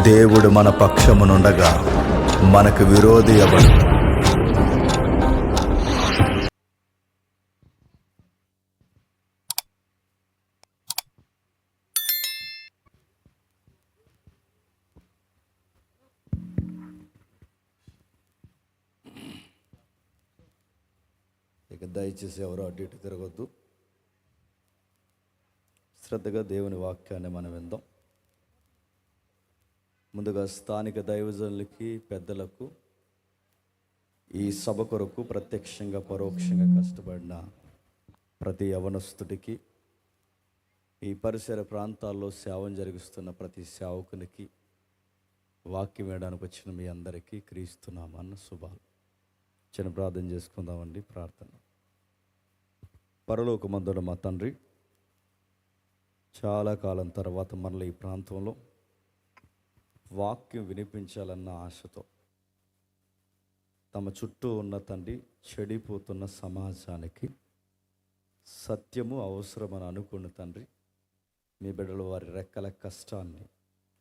దేవుడు మన పక్షమునుండగా మనకు విరోధి ఎవడు? ఇక దయచేసి ఎవరు అటు ఇటు తిరగొద్దు. శ్రద్ధగా దేవుని వాక్యాన్ని మనం విందాం. ముందుగా స్థానిక దైవజనులకి, పెద్దలకు, ఈ సభ కొరకు ప్రత్యక్షంగా పరోక్షంగా కష్టపడిన ప్రతి యవనస్తుడికి, ఈ పరిసర ప్రాంతాల్లో సేవం జరిగిస్తున్న ప్రతి సేవకునికి, వాక్యం వేయడానికి వచ్చిన మీ అందరికీ క్రీస్తునామన్న శుభాలు. చిన్న ప్రార్థన చేసుకుందామండి. ప్రార్థన. పరలోకమందున మా తండ్రి, చాలా కాలం తర్వాత మరల ఈ ప్రాంతంలో వాక్యం వినిపించాలన్న ఆశతో తమ చుట్టూ ఉన్న తండ్రి చెడిపోతున్న సమాజానికి సత్యము అవసరమని అనుకున్న తండ్రి, మీ బిడ్డలు వారి రెక్కల కష్టాన్ని,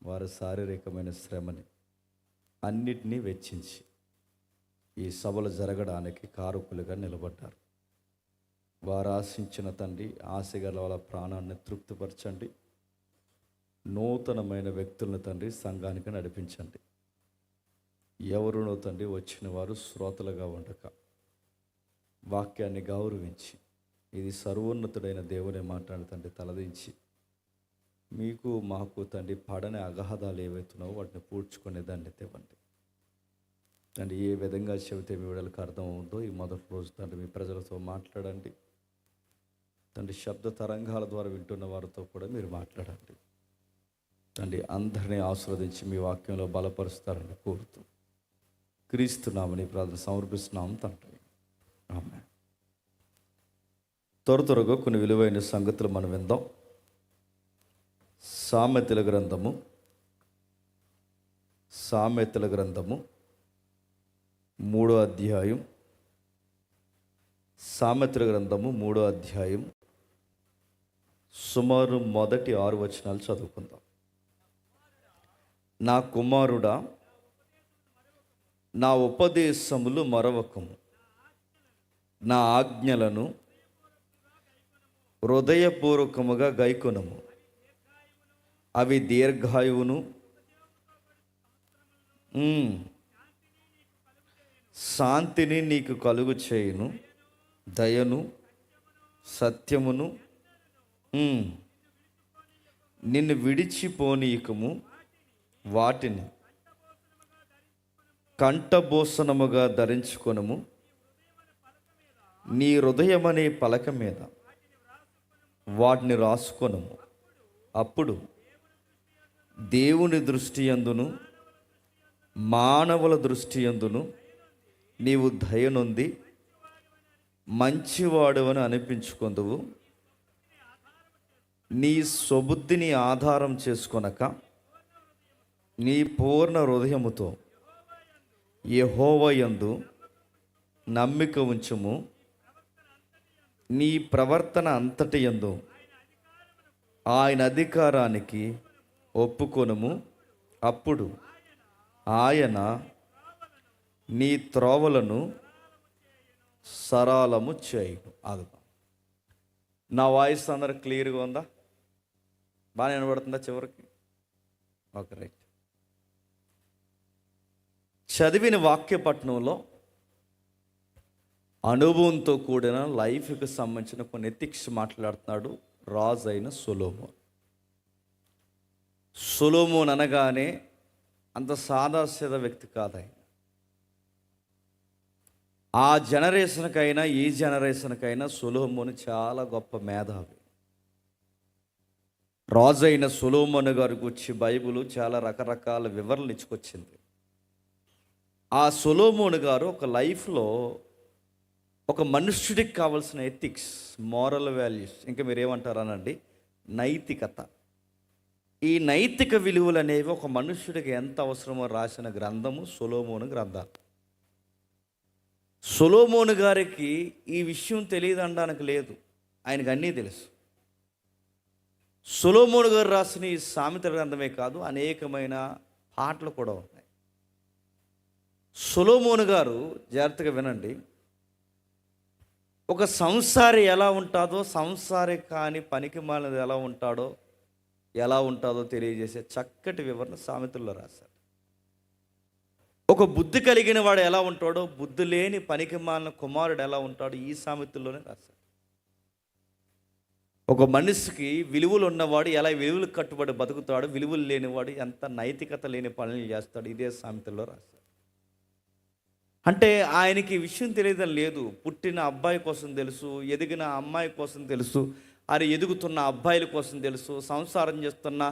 వారి శారీరకమైన శ్రమని అన్నిటినీ వెచ్చించి ఈ సభలు జరగడానికి కారకులుగా నిలబడ్డారు. వారు ఆశించిన తండ్రి ఆశగల వాళ్ళ ప్రాణాన్ని తృప్తిపరచండి. నూతనమైన వ్యక్తులను తండ్రి సంఘానికి నడిపించండి. ఎవరునో తండ్రి వచ్చిన వారు శ్రోతలుగా ఉండక వాక్యాన్ని గౌరవించి, ఇది సర్వోన్నతుడైన దేవుని మాట్లాడి తండ్రి తలదించి, మీకు మాకు తండ్రి పడని అగాధాలు ఏవైతున్నావో వాటిని పూడ్చుకునేదాన్ని తెవ్వండి తండ్రి. ఏ విధంగా చెబితే మీ విడలకు అర్థం అవుతుందో ఈ మొదటి రోజు తండ్రి మీ ప్రజలతో మాట్లాడండి తండ్రి. శబ్ద తరంగాల ద్వారా వింటున్న వారితో కూడా మీరు మాట్లాడండి తండ్రి. అందరినీ ఆశీర్వదించి మీ వాక్యంలో బలపరుస్తారని కోరుతూ క్రీస్తునామని ప్రార్థన సమర్పిస్తున్నాం తండ్రి. ఆమేన్. త్వరగా కొన్ని విలువైన సంగతులు మనం విందాం. సామెతల గ్రంథము 3వ అధ్యాయం. సామెతల గ్రంథము 3వ అధ్యాయం సుమారు మొదటి 6 వచనాలు చదువుకుందాం. నా కుమారుడా, నా ఉపదేశములు మరవకము, నా ఆజ్ఞలను హృదయపూర్వకముగా గైకొనము. అవి దీర్ఘాయువును శాంతిని నీకు కలుగు చేయును. దయను సత్యమును నిన్ను విడిచిపోనీయకము. వాటిని కంఠభూషణముగా ధరించుకొనుము. నీ హృదయమనే పలక మీద వాటిని రాసుకొనుము. అప్పుడు దేవుని దృష్టి యందును మానవుల దృష్టి యందును నీవు దయనొంది మంచివాడవని అనిపించుకొందువు. నీ స్వబుద్ధిని ఆధారం చేసుకొనక నీ పూర్ణ హృదయముతో యెహోవా యందు నమ్మిక ఉంచుము. నీ ప్రవర్తన అంతటి యందు ఆయన అధికారానికి ఒప్పుకొనుము. అప్పుడు ఆయన నీ త్రోవలను సరళము చేయును. ఆగుతాం. నా వాయిస్ అందరూ క్లియర్గా ఉందా? బాగా వినబడుతుందా చివరికి? Okay, right. చదివిన వాక్యపట్నంలో అనుభవంతో కూడిన లైఫ్కి సంబంధించిన కొన్ని ఎథిక్స్ మాట్లాడుతున్నాడు రాజు అయిన సొలొమోన్. సొలొమోన్ అనగానే అంత సాదాసీదా వ్యక్తి కాదు ఆయన. ఆ జనరేషన్కైనా ఈ జనరేషన్కైనా సొలొమోన్ చాలా గొప్ప మేధావి. రాజు అయిన సొలొమోన్ గారి గురించి బైబిల్ చాలా రకరకాల వివరణలు ఇచ్చుకొచ్చింది. ఆ సొలొమోన్ గారు ఒక లైఫ్లో ఒక మనుష్యుడికి కావాల్సిన ఎథిక్స్, మోరల్ వాల్యూస్, ఇంకా మీరేమంటారనండి, నైతికత, ఈ నైతిక విలువలు అనేవి ఒక మనుష్యుడికి ఎంత అవసరమో రాసిన గ్రంథము సొలొమోను గ్రంథాలు. సొలొమోను గారికి ఈ విషయం తెలియదు అనడానికి లేదు, ఆయనకు అన్నీ తెలుసు. సొలొమోను గారు రాసిన ఈ సామెతల గ్రంథమే కాదు, అనేకమైన పాటలు కూడా ఉన్నాయి. సొలొమోను గారు, జాగ్రత్తగా వినండి, ఒక సంసారి ఎలా ఉంటాడో, సంసారి కాని పనికి మాలినది ఎలా ఉంటుందో తెలియజేసే చక్కటి వివరణ సామెతల్లో రాశారు. ఒక బుద్ధి కలిగిన వాడు ఎలా ఉంటాడో, బుద్ధి లేని పనికి మాలిన కుమారుడు ఎలా ఉంటాడో ఈ సామెతల్లోనే రాశారు. ఒక మనిషికి విలువలు ఉన్నవాడు ఎలా విలువలు కట్టుబడి బతుకుతాడు, విలువలు లేనివాడు ఎంత నైతికత లేని పనులు చేస్తాడు, ఇదే సామెతల్లో రాశారు. అంటే ఆయనకి విషయం తెలియదని లేదు. పుట్టిన అబ్బాయి కోసం తెలుసు, ఎదిగిన అమ్మాయి కోసం తెలుసు, అది ఎదుగుతున్న అబ్బాయిల కోసం తెలుసు, సంసారం చేస్తున్న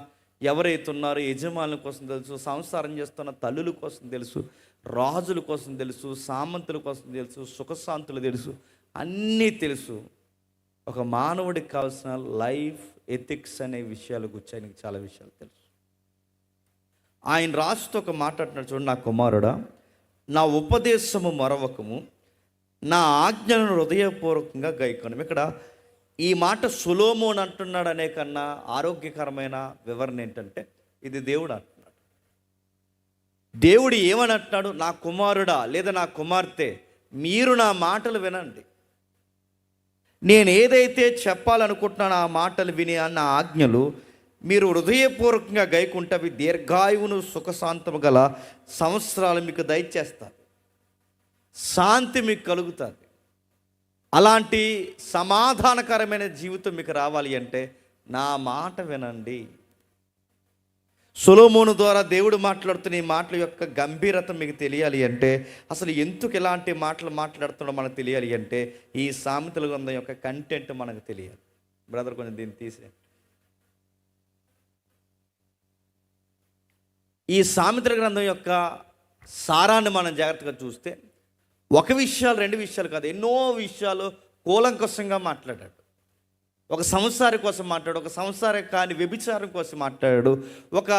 ఎవరైతే ఉన్నారో యజమానుల కోసం తెలుసు, సంసారం చేస్తున్న తల్లుల కోసం తెలుసు, రాజుల కోసం తెలుసు, సామంతుల కోసం తెలుసు, సుఖశాంతులు తెలుసు, అన్నీ తెలుసు. ఒక మానవుడికి కావాల్సిన లైఫ్ ఎథిక్స్ అనే విషయాల గురించి ఆయనకి చాలా విషయాలు తెలుసు. ఆయన రాస్తూ ఒక మాట అంటున్నాడు చూడండి, నా కుమారుడా, నా ఉపదేశము మరవకము, నా ఆజ్ఞలను హృదయపూర్వకంగా గైకొను. ఇక్కడ ఈ మాట సొలొమోను అంటున్నాడు అనే కన్నా ఆరోగ్యకరమైన వివరణ ఏంటంటే, ఇది దేవుడు అంటున్నాడు. దేవుడు ఏమని అంటున్నాడు? నా కుమారుడా లేదా నా కుమార్తె, మీరు నా మాటలు వినండి. నేను ఏదైతే చెప్పాలనుకుంటున్నానో ఆ మాటలు విని అన్న ఆజ్ఞలు మీరు హృదయపూర్వకంగా గైకుంటే అవి దీర్ఘాయువును సుఖశాంతము గల సంవత్సరాలు మీకు దయచేస్తారు, శాంతి మీకు కలుగుతుంది. అలాంటి సమాధానకరమైన జీవితం మీకు రావాలి అంటే నా మాట వినండి. సొలొమోను ద్వారా దేవుడు మాట్లాడుతున్న ఈ మాటల యొక్క గంభీరత మీకు తెలియాలి అంటే, అసలు ఎందుకు ఇలాంటి మాటలు మాట్లాడుతున్నాడో మనకు తెలియాలి అంటే, ఈ సామెతల గ్రంథం యొక్క కంటెంట్ మనకు తెలియాలి. బ్రదర్ కొంచెం దీన్ని తీసే. ఈ సామెతల గ్రంథం యొక్క సారాన్ని మనం జాగ్రత్తగా చూస్తే, ఒక విషయాలు రెండు విషయాలు కాదు, ఎన్నో విషయాలు కూలంకషంగా మాట్లాడాడు. ఒక సంసారి కోసం మాట్లాడు, ఒక సంసారి కాని వ్యభిచారం కోసం మాట్లాడాడు, ఒక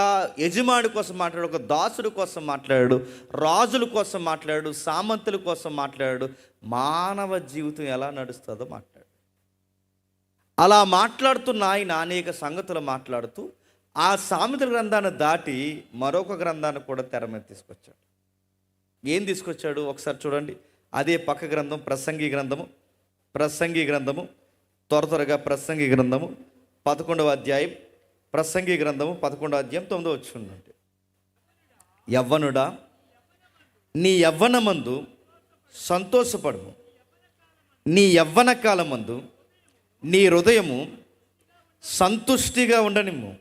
యజమాని కోసం మాట్లాడు, ఒక దాసుడు కోసం మాట్లాడాడు, రాజుల కోసం మాట్లాడాడు, సామంతుల కోసం మాట్లాడాడు, మానవ జీవితం ఎలా నడుస్తుందో మాట్లాడు. అలా మాట్లాడుతున్న ఆయన అనేక సంగతులు మాట్లాడుతూ ఆ సామెతల గ్రంథాన్ని దాటి మరొక గ్రంథాన్ని కూడా తెర మీద తీసుకొచ్చాడు. ఏం తీసుకొచ్చాడు ఒకసారి చూడండి. అదే పక్క గ్రంథం ప్రసంగి గ్రంథము త్వరగా ప్రసంగి గ్రంథము 11వ అధ్యాయం, ప్రసంగి గ్రంథము 11వ అధ్యాయం 9వ వచనం. యవ్వనుడా, నీ యవ్వనమందు సంతోషపడుము, నీ యవ్వన కాలమందు నీ హృదయము సంతుష్టిగా ఉండనిమ్ము,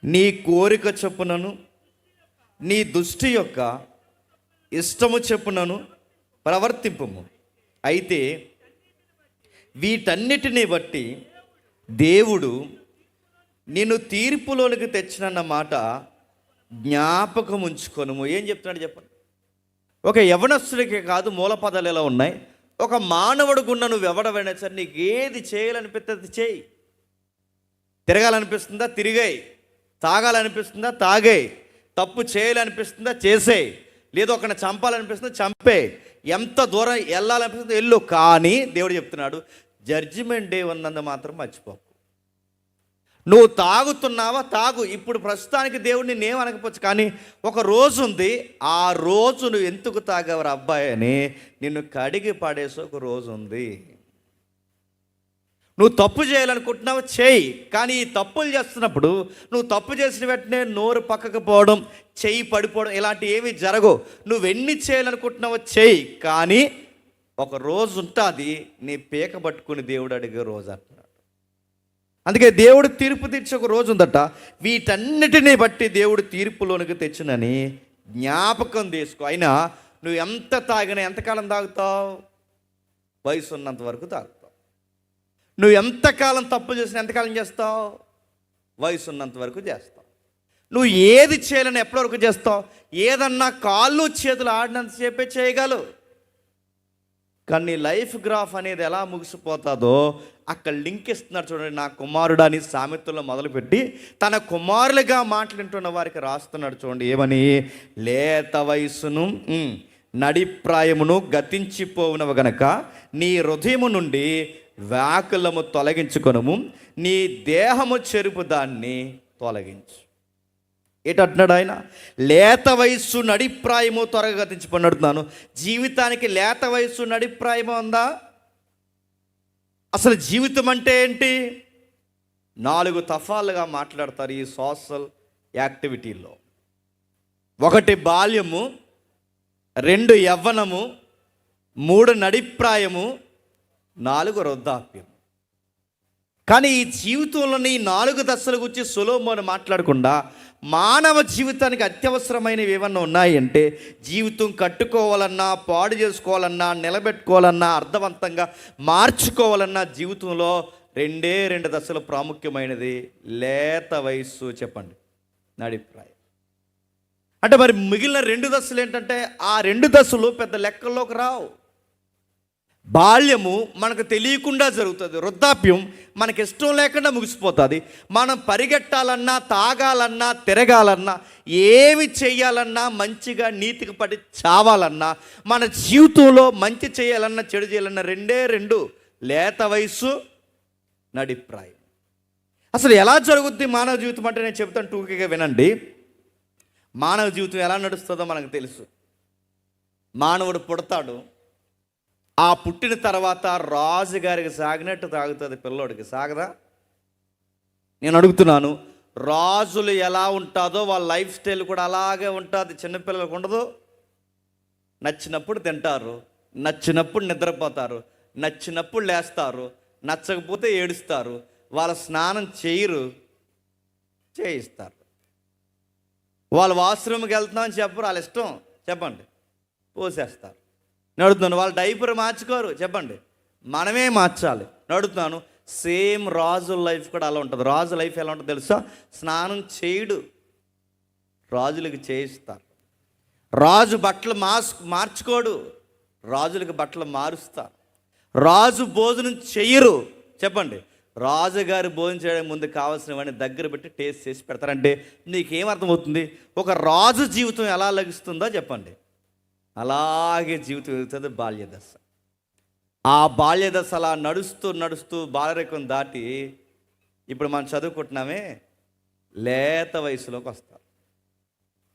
నీ కోరిక చొప్పునను నీ దృష్టి యొక్క ఇష్టము చొప్పునను ప్రవర్తింపుము. అయితే వీటన్నిటిని బట్టి దేవుడు నిన్ను తీర్పులోనికి తెచ్చినన్న మాట జ్ఞాపకం ఉంచుకొనుము. ఏం చెప్తున్నాడు చెప్పండి. ఒక యవనస్తుడికి కాదు, మూల పదాలు ఎలా ఉన్నాయి. ఒక మానవుడు గున్న నువ్వు ఎవడవైనా సరే, నీకు ఏది చేయాలనిపిస్తుంది చేయి. తిరగాలనిపిస్తుందా తిరిగాయి, తాగాలనిపిస్తుందా తాగేయి, తప్పు చేయాలనిపిస్తుందా చేసేయి, లేదు ఒకరిని చంపాలనిపిస్తుందా చంపే, ఎంత దూరం వెళ్ళాలనిపిస్తుందో వెళ్ళు. కానీ దేవుడు చెప్తున్నాడు, జడ్జిమెంట్ డే ఉన్నందు మాత్రం మర్చిపోకు. నువ్వు తాగుతున్నావా తాగు. ఇప్పుడు ప్రస్తుతానికి దేవుడు నిన్నేం అనకపోవచ్చు, కానీ ఒక రోజు ఉంది, ఆ రోజు నువ్వు ఎందుకు తాగవరు అబ్బాయి అని నిన్ను కడిగి పడేసి ఒక రోజు ఉంది. నువ్వు తప్పు చేయాలనుకుంటున్నావు చేయి, కానీ ఈ తప్పులు చేస్తున్నప్పుడు నువ్వు తప్పు చేసిన వెంటనే నోరు పక్కకు పోవడం, చెయ్యి పడిపోవడం ఇలాంటి ఏవి జరగవు. నువ్వెన్ని చేయాలనుకుంటున్నావో చేయి, కానీ ఒక రోజు ఉంటుంది నీ పీక పట్టుకుని దేవుడు అడిగే రోజు అంటున్నాడు. అందుకే దేవుడు తీర్పు తెచ్చి ఒక రోజు ఉందట. వీటన్నిటిని బట్టి దేవుడు తీర్పులోనికి తెచ్చినని జ్ఞాపకం చేసుకో. అయినా నువ్వు ఎంత తాగినా ఎంతకాలం తాగుతావు? వయసు ఉన్నంత వరకు తాగుతావు. నువ్వు ఎంతకాలం తప్పు చేసినా ఎంతకాలం చేస్తావు? వయసు ఉన్నంత వరకు చేస్తావు. నువ్వు ఏది చేయాలని ఎప్పటి వరకు చేస్తావు? ఏదన్నా కాళ్ళు చేతులు ఆడినంతసేపే చేయగలవు. కానీ నీ లైఫ్ గ్రాఫ్ అనేది ఎలా ముగిసిపోతుందో అక్కడ లింక్ ఇస్తున్నాడు చూడండి. నా కుమారుడు అని సామెతల్లో మొదలుపెట్టి తన కుమారులుగా మాట్లాడుతున్న వారికి రాస్తున్నాడు చూడండి. ఏమని? లేత వయసును నడిప్రాయమును గతించిపోవునవు గనక నీ హృదయము నుండి వ్యాకులము తొలగించుకొనుము, నీ దేహము చెరుపు దాన్ని తొలగించు. ఏంటంటున్నాడు ఆయన? లేత వయస్సు నడిప్రాయము త్వరగా గతించిపోయి అడుగుతున్నాను, జీవితానికి లేత వయస్సు నడిప్రాయము ఉందా? అసలు జీవితం అంటే ఏంటి? 4 తఫాలుగా మాట్లాడతారు ఈ సోషల్ యాక్టివిటీల్లో. 1 బాల్యము, 2 యవ్వనము, 3 నడిప్రాయము, 4 వృద్ధాప్యం. కానీ ఈ జీవితంలోని 4 దశల గురించి సొలొమోను మాట్లాడకుండా మానవ జీవితానికి అత్యవసరమైనవి ఏమన్నా ఉన్నాయంటే, జీవితం కట్టుకోవాలన్నా, పాడు చేసుకోవాలన్నా, నిలబెట్టుకోవాలన్నా, అర్థవంతంగా మార్చుకోవాలన్నా జీవితంలో 2 దశలు ప్రాముఖ్యమైనది. లేత వయస్సు, చెప్పండి, నడిప్రాయం. అంటే మరి మిగిలిన 2 దశలు ఏంటంటే, ఆ 2 దశలు పెద్ద లెక్కల్లోకి రావు. బాల్యము మనకు తెలియకుండా జరుగుతుంది, వృద్ధాప్యం మనకి ఇష్టం లేకుండా ముగిసిపోతుంది. మనం పరిగెట్టాలన్నా, తాగాలన్నా, తిరగాలన్నా, ఏమి చేయాలన్నా, మంచిగా నీతికి పడి చావాలన్నా, మన జీవితంలో మంచి చేయాలన్నా, చెడు చేయాలన్నా 2 లేత వయస్సు, నడిప్రాయం. అసలు ఎలా జరుగుద్ది మానవ జీవితం అంటే నేను చెప్తాను, టూకీగా వినండి. మానవ జీవితం ఎలా నడుస్తుందో మనకు తెలుసు. మానవుడు పుడతాడు, ఆ పుట్టిన తర్వాత రాజుగారికి సాగినట్టు తాగుతుంది పిల్లోడికి, సాగదా? నేను అడుగుతున్నాను, రాజులు ఎలా ఉంటుందో వాళ్ళ లైఫ్ స్టైల్ కూడా అలాగే ఉంటుంది. చిన్నపిల్లలకు ఉండదు. నచ్చినప్పుడు తింటారు, నచ్చినప్పుడు నిద్రపోతారు, నచ్చినప్పుడు లేస్తారు, నచ్చకపోతే ఏడుస్తారు. వాళ్ళ స్నానం చేయరు, చేయిస్తారు. వాళ్ళు వాష్రూమ్కి వెళ్తున్నామని చెప్పరు, వాళ్ళ ఇష్టం, చెప్పండి, పోసేస్తారు. నడుతున్నాను. వాళ్ళు డైపర్ మార్చుకోరు, చెప్పండి, మనమే మార్చాలి. నడుతున్నాను. సేమ్ రాజు లైఫ్ కూడా అలా ఉంటుంది. రాజు లైఫ్ ఎలా ఉంటుంది తెలుసా? స్నానం చేయడు, రాజులకు చేయిస్తారు. రాజు బట్టలు మార్చుకోడు, రాజులకు బట్టలు మారుస్తారు. రాజు భోజనం చెయ్యరు, చెప్పండి, రాజుగారి భోజనం చేయడానికి ముందు కావాల్సినవన్నీ దగ్గర పెట్టి టేస్ట్ చేసి పెడతారంటే నీకేమర్థమవుతుంది? ఒక రాజు జీవితం ఎలా లభిస్తుందో చెప్పండి. అలాగే జీవితం ఎదుగుతుంది బాల్యదశ. ఆ బాల్యదశ అలా నడుస్తూ నడుస్తూ బాలరేఖం దాటి ఇప్పుడు మనం చదువుకుంటున్నామే, లేత వయసులోకి వస్తారు.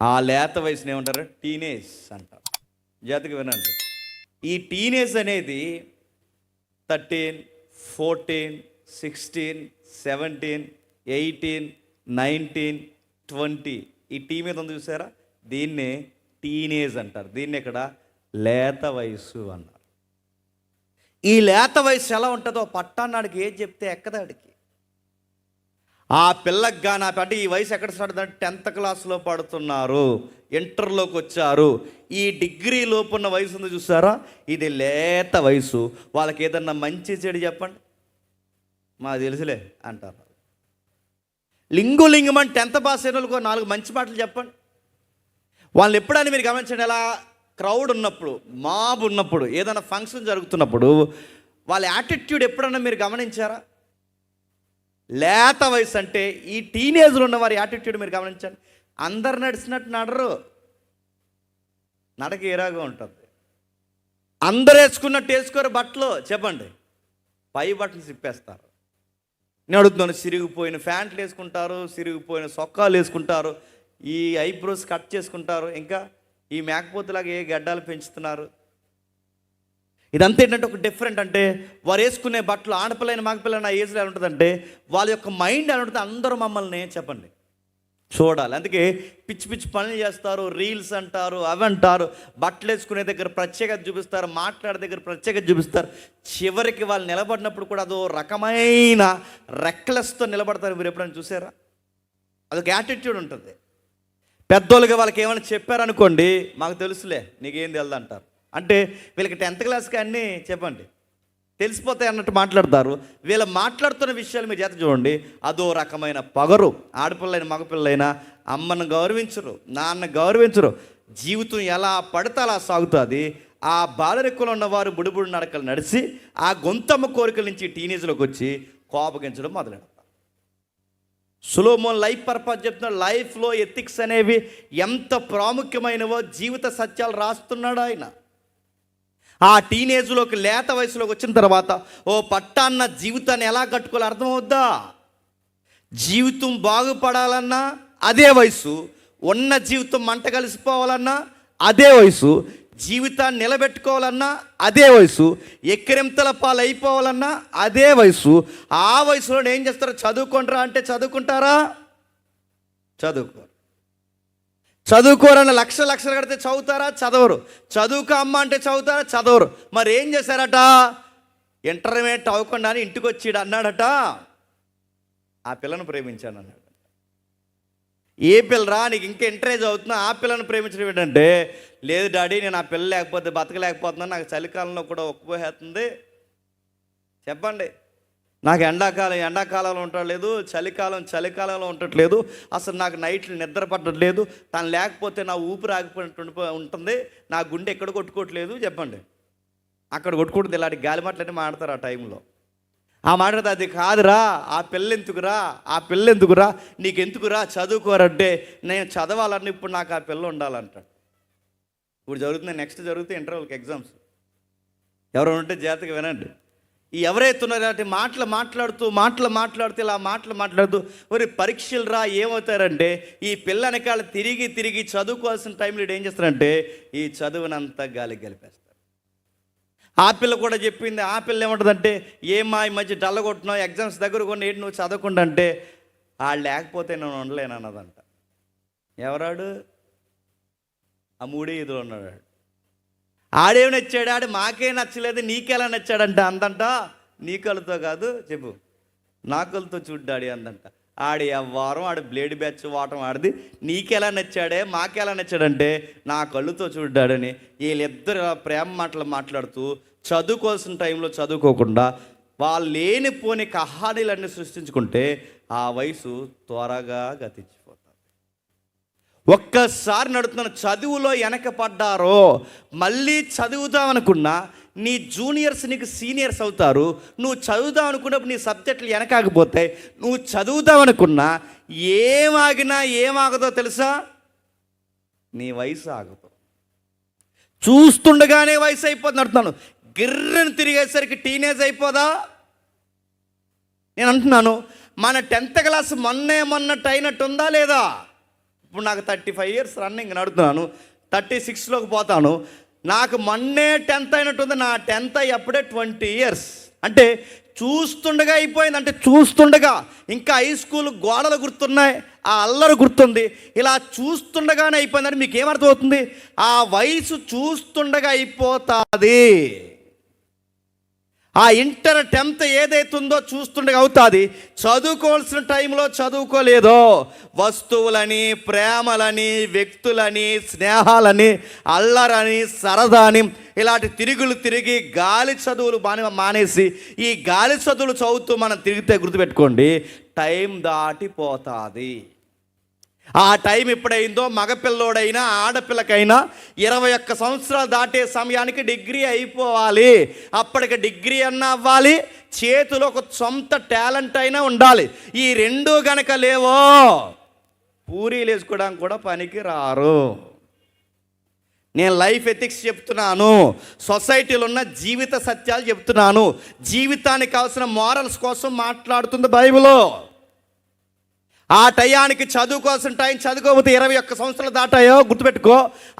ఆ లేత వయసుని ఏమంటారు? టీనేజ్ అంటారు. జాతికి వినండి, ఈ టీనేజ్ అనేది 13, 14, 16, 17, 18, 19, 20 ఈ టీ మీద ఉంది చూసారా? దీన్నే టీనేజ్ అంటారు. దీన్ని ఇక్కడ లేత వయసు అన్నారు. ఈ లేత వయసు ఎలా ఉంటుందో పట్టాన్నాడికి ఏది చెప్తే ఎక్కదాడికి. ఆ పిల్లకి కానీ అంటే ఈ వయసు ఎక్కడ స్టార్ట్ అవుతుందంటే 10th క్లాస్లో పడుతున్నారు, ఇంటర్లోకి వచ్చారు. ఈ డిగ్రీ లోపు ఉన్న వయసు ఉంది చూసారా? ఇది లేత వయసు. వాళ్ళకి ఏదన్నా మంచి చెడు చెప్పండి, మాకు తెలుసులే అంటారు. లింగులింగమని 10th పాస్ అయిన వాళ్ళకు 4 మంచి మాటలు చెప్పండి. వాళ్ళు ఎప్పుడైనా మీరు గమనించండి, ఎలా క్రౌడ్ ఉన్నప్పుడు, మాబ్ ఉన్నప్పుడు, ఏదైనా ఫంక్షన్ జరుగుతున్నప్పుడు వాళ్ళ యాటిట్యూడ్ ఎప్పుడన్నా మీరు గమనించారా? లేత వయసు అంటే ఈ టీనేజ్లో ఉన్న వారి యాటిట్యూడ్ మీరు గమనించండి. అందరు నడిచినట్టు నడరు, నడక ఏరాగా ఉంటుంది. అందరు వేసుకున్నట్టు వేసుకోరు బట్టలు, చెప్పండి, పై బట్టలు సిప్పేస్తారు. నేను అడుగుతున్నాను, సిరిగిపోయిన ప్యాంట్లు వేసుకుంటారు, సిరిగిపోయిన సొక్కాలు వేసుకుంటారు, ఈ ఐబ్రోస్ కట్ చేసుకుంటారు, ఇంకా ఈ మేకపోతులాగా ఏ గడ్డాలు పెంచుతున్నారు. ఇదంతా ఏంటంటే ఒక డిఫరెంట్, అంటే వారు వేసుకునే బట్టలు ఆడపిల్లైన మగపిల్లైన ఆ ఏజ్లో ఎలా ఉంటుందంటే వాళ్ళ యొక్క మైండ్ ఎలా ఉంటుంది, అందరూ మమ్మల్ని చెప్పండి చూడాలి. అందుకే పిచ్చి పిచ్చి పనులు చేస్తారు, రీల్స్ అంటారు, అవి అంటారు, బట్టలు వేసుకునే దగ్గర ప్రత్యేకత చూపిస్తారు, మాట్లాడే దగ్గర ప్రత్యేకత చూపిస్తారు. చివరికి వాళ్ళు నిలబడినప్పుడు కూడా అదో రకమైన రెక్లెస్తో నిలబడతారు. మీరు ఎప్పుడైనా చూసారా? అదొక యాటిట్యూడ్ ఉంటుంది. పెద్దోళ్ళుగా వాళ్ళకి ఏమైనా చెప్పారనుకోండి, మాకు తెలుసులే నీకేం తెలియదు అంటారు. అంటే వీళ్ళకి 10th క్లాస్కి అన్నీ చెప్పండి తెలిసిపోతాయి అన్నట్టు మాట్లాడతారు. వీళ్ళు మాట్లాడుతున్న విషయాలు మీరు చేత చూడండి, అదో రకమైన పగరు. ఆడపిల్లైన మగపిల్లైనా అమ్మను గౌరవించరు, నాన్న గౌరవించరు. జీవితం ఎలా పడితే అలా సాగుతుంది. ఆ బాలరెక్కులో ఉన్నవారు బుడిబుడి నడకలు నడిచి ఆ గొంతమ్మ కోరికల నుంచి టీనేజ్లోకి వచ్చి కోపగించడం మొదలెడతారు. సొలొమోన్ లైఫ్ పర్పస్ చెప్తున్నాడు. లైఫ్లో ఎథిక్స్ అనేవి ఎంత ప్రాముఖ్యమైనవో జీవిత సత్యాలు రాస్తున్నాడు ఆయన. ఆ టీనేజ్లోకి, లేత వయసులోకి వచ్చిన తర్వాత ఓ పట్టాన్న జీవితాన్ని ఎలా కట్టుకోవాలో అర్థమవుద్దా? జీవితం బాగుపడాలన్నా అదే వయసు, ఉన్న జీవితం మంట కలిసిపోవాలన్నా అదే వయసు, జీవితాన్ని నిలబెట్టుకోవాలన్నా అదే వయసు, ఎక్కిరింతల పాలు అయిపోవాలన్నా అదే వయసు. ఆ వయసులో ఏం చేస్తారో చదువుకుంటారా అంటే చదువుకుంటారా? చదువుకోరని లక్షలు కడితే చదువుతారా? చదవరు. చదువుకో అమ్మ అంటే చదువుతారా? చదవరు. మరి ఏం చేశారట? ఇంటర్మీడియట్ అవ్వకుండా ఇంటికి వచ్చి అన్నాడట, ఆ పిల్లను ప్రేమించాను అన్నాడు. ఏ పిల్లరా నీకు ఇంకా ఎంకరేజ్ అవుతున్నా ఆ పిల్లను ప్రేమించడం ఏంటంటే, లేదు డాడీ నేను ఆ పిల్ల లేకపోతే బతకలేకపోతున్నాను, నాకు చలికాలంలో కూడా ఒక్కపోతుంది. చెప్పండి, నాకు ఎండాకాలంలో ఉండట్లేదు, చలికాలంలో ఉండట్లేదు, అసలు నాకు నైట్లు నిద్ర పట్టట్లేదు, తను లేకపోతే నా ఊపిరి ఆగిపోయినట్టు ఉంటుంది, నా గుండె ఎక్కడ కొట్టుకోవట్లేదు. చెప్పండి, అక్కడ కొట్టుకుంటుంది. ఇలాంటి గాలి మాటలన్నీ మాడతారు ఆ టైంలో. ఆ మాట అది కాదురా, ఆ పిల్ల ఎందుకురా నీకెందుకురా, చదువుకోరంటే నేను చదవాలని, ఇప్పుడు నాకు ఆ పిల్ల ఉండాలంటాడు. ఇప్పుడు జరుగుతుంది, నెక్స్ట్ జరుగుతాయి ఇంటర్వ్యూకి ఎగ్జామ్స్. ఎవరు ఉంటే జాగ్రత్తగా వినండి. ఈ ఎవరైతే ఉన్నారో అలాంటి మాటలు ఇలా మాట్లాడుతూ మరి పరీక్షలు రా ఏమవుతారంటే, ఈ పిల్ల వెనకాల తిరిగి చదువుకోవాల్సిన టైంలో ఏం చేస్తారంటే ఈ చదువునంతా గాలి గలిపేస్తారు. ఆ పిల్ల కూడా చెప్పింది. ఆ పిల్ల ఏమంటుందంటే, ఏమా ఈ మధ్య డల్లగొట్టినావు, ఎగ్జామ్స్ దగ్గర కొన్ని ఏంటి నువ్వు చదవకుండా అంటే, వాళ్ళు లేకపోతే నేను ఉండలేను అన్నదంట. ఎవరాడు? ఆ 3-5 ఉన్నాడు. ఆడేమి నచ్చాడు? ఆడు మాకే నచ్చలేదు, నీకెలా నచ్చాడంట. అందంట, నీ కళ్ళతో కాదు చెప్పు, నా కళ్ళతో చూడ్డాడి అందంట. ఆడి వారం ఆడు బ్లేడ్ బ్యాచ్ వాటం ఆడిది, నీకెలా నచ్చాడే మాకెలా నచ్చాడంటే నా కళ్ళుతో చూడ్డాడని. వీళ్ళిద్దరు ప్రేమ మాటలు మాట్లాడుతూ చదువుకోవాల్సిన టైంలో చదువుకోకుండా వాళ్ళు లేనిపోని కహానీలన్నీ సృష్టించుకుంటే ఆ వయసు త్వరగా గతించిపోతుంది. ఒక్కసారి నడుతున్న చదువులో వెనకపడ్డారో మళ్ళీ చదువుదామనుకున్నా నీ జూనియర్స్ నీకు సీనియర్స్ అవుతారు. నువ్వు చదువుదాం అనుకున్నప్పుడు నీ సబ్జెక్టులు వెనకాకపోతే నువ్వు చదువుదామనుకున్నా ఏమాగదో తెలుసా? నీ వయసు ఆగదు. చూస్తుండగానే వయసు అయిపోతుంది. నడుతున్నాను గిర్రని తిరిగేసరికి టీనేజ్ అయిపోదా? నేను అంటున్నాను, మన 10th క్లాస్ మొన్నట్టు అయినట్టు ఉందా లేదా? ఇప్పుడు నాకు 35 years రన్నింగ్ నడుతున్నాను, 36లోకి పోతాను. నాకు మొన్నే 10th అయినట్టుంది. నా 10th అప్పుడే 20 years. అంటే చూస్తుండగా అయిపోయింది. అంటే చూస్తుండగా ఇంకా హై స్కూల్ గోడలు గుర్తున్నాయి, ఆ అల్లరి గుర్తుంది. ఇలా చూస్తుండగానే అయిపోయిందని మీకు ఏమర్థమవుతుంది? ఆ వయసు చూస్తుండగా అయిపోతుంది. ఆ ఇంటర్ 10th ఏదైతుందో చూస్తుండగా అవుతుంది. చదువుకోవాల్సిన టైంలో చదువుకోలేదో వస్తువులని, ప్రేమలని, వ్యక్తులని, స్నేహాలని, అల్లరని, సరదాని ఇలాంటి తిరిగి గాలి చదువులు మానేసి ఈ గాలి చదువులు చదువుతూ మనం తిరిగితే గుర్తుపెట్టుకోండి, టైం దాటిపోతుంది. ఆ టైం ఎప్పుడైందో మగపిల్లోడైనా ఆడపిల్లకైనా 21 సంవత్సరాలు దాటే సమయానికి డిగ్రీ అయిపోవాలి. అప్పటికి డిగ్రీ అన్నా అవ్వాలి, చేతిలో ఒక సొంత టాలెంట్ అయినా ఉండాలి. ఈ రెండు గనక లేవో పూరీలు వేసుకోవడానికి కూడా పనికి రారు. నేను లైఫ్ ఎథిక్స్ చెప్తున్నాను, సొసైటీలో ఉన్న జీవిత సత్యాలు చెప్తున్నాను, జీవితానికి కావాల్సిన మోరల్స్ కోసం మాట్లాడుతుంది బైబిల్. ఆ టయానికి చదువుకోవాల్సిన టైం చదువుకోకపోతే 21 సంవత్సరాలు దాటాయో గుర్తుపెట్టుకో.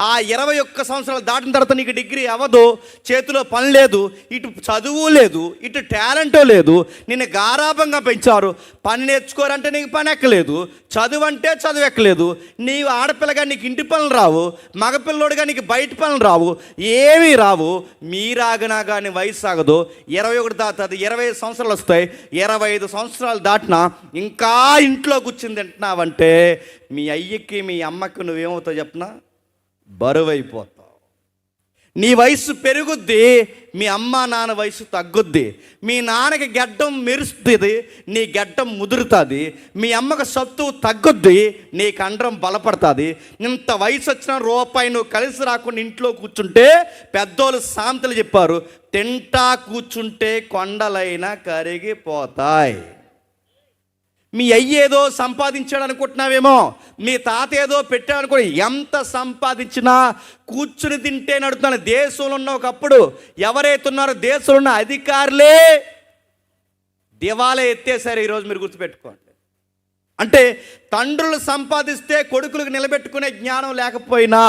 ఆ 21 సంవత్సరాలు దాటిన తర్వాత నీకు డిగ్రీ అవ్వదు, చేతిలో పని లేదు, ఇటు చదువు లేదు, ఇటు టాలెంటో లేదు. నిన్ను గారాభంగా పెంచారు. పని నేర్చుకోరంటే నీకు పని ఎక్కలేదు, చదువు అంటే చదువు ఎక్కలేదు. నీవు ఆడపిల్లగా నీకు ఇంటి పనులు రావు, మగపిల్లోడుగా నీకు బయట పనులు రావు, ఏమీ రావు. మీరాగనా కానీ వయసు ఆగదు. 21 దాటుతుంది, 25 సంవత్సరాలు వస్తాయి. 25 సంవత్సరాలు దాటినా ఇంకా ఇంట్లో కూర్చుని తింటున్నావంటే మీ అయ్యకి మీ అమ్మకి నువ్వేమవుతావు చెప్పనా? బరువైపోతావు. నీ వయసు పెరుగుద్ది, మీ అమ్మ నాన్న వయసు తగ్గుద్ది. మీ నాన్నకి గడ్డం మెరుస్తుంది, నీ గడ్డం ముదురుతుంది. మీ అమ్మకి సత్తువు తగ్గుద్ది, నీ కండరం బలపడుతుంది. ఇంత వయసు వచ్చిన రూపాయి నువ్వు కలిసి రాకుండా ఇంట్లో కూర్చుంటే పెద్దోళ్ళు సామెతలు చెప్పారు, తింటా కూర్చుంటే కొండలైనా కరిగిపోతాయి. మీ అయ్యేదో సంపాదించాడు అనుకుంటున్నావేమో, మీ తాత ఏదో పెట్టాడు అనుకో. ఎంత సంపాదించినా కూర్చుని తింటే నడుతున్నాను. దేశంలో ఉన్న ఒకప్పుడు ఎవరైతే ఉన్నారో దేశంలో ఉన్న అధికారులే దివాలా ఎత్తేసారు. ఈరోజు మీరు గుర్తుపెట్టుకోండి. అంటే తండ్రులు సంపాదిస్తే కొడుకులకు నిలబెట్టుకునే జ్ఞానం లేకపోయినా,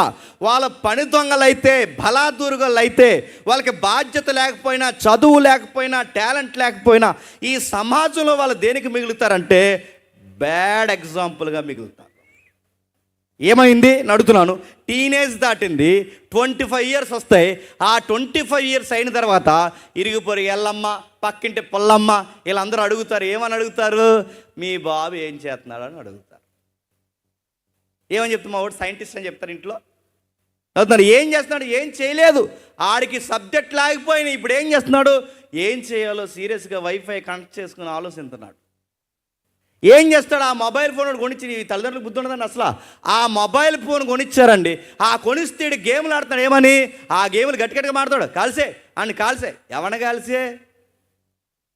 వాళ్ళ పని దొంగలైతే, బలాదూరుగలైతే, వాళ్ళకి బాధ్యత లేకపోయినా, చదువు లేకపోయినా, టాలెంట్ లేకపోయినా, ఈ సమాజంలో వాళ్ళు దేనికి మిగులుతారంటే బ్యాడ్ ఎగ్జాంపుల్గా మిగులుతారు. ఏమైంది నడుతున్నాను, టీనేజ్ దాటింది, 25 ఇయర్స్ వస్తాయి. ఆ 25 ఇయర్స్ అయిన తర్వాత ఇరిగిపోయి ఎల్లమ్మ, పక్కింటి పొల్లమ్మ వీళ్ళందరూ అడుగుతారు. ఏమని అడుగుతారు? మీ బాబు ఏం చేస్తున్నాడు అని అడుగుతారు. ఏమని చెప్తున్నా, వాడు సైంటిస్ట్ అని చెప్తారు. ఇంట్లో అడుగుతున్నారు, ఏం చేస్తున్నాడు? ఏం చేయలేదు, ఆడికి సబ్జెక్ట్ లేకపోయినా ఇప్పుడు ఏం చేస్తున్నాడు, ఏం చేయాలో సీరియస్గా వైఫై కనెక్ట్ చేసుకుని ఆలోచిస్తున్నాడు. ఏం చేస్తాడు? ఆ మొబైల్ ఫోన్ కొనిచ్చి, నీ తల్లిదండ్రులకు బుద్ధి ఉండదండి అసలు. ఆ మొబైల్ ఫోన్ కొనిచ్చారండి, ఆ కొనిస్తే గేమ్లు ఆడుతున్నాడు. ఏమని? ఆ గేమ్లు గట్టిగా మాడతాడు. కాల్సే అని కాల్సే, ఎవరిని కాల్సే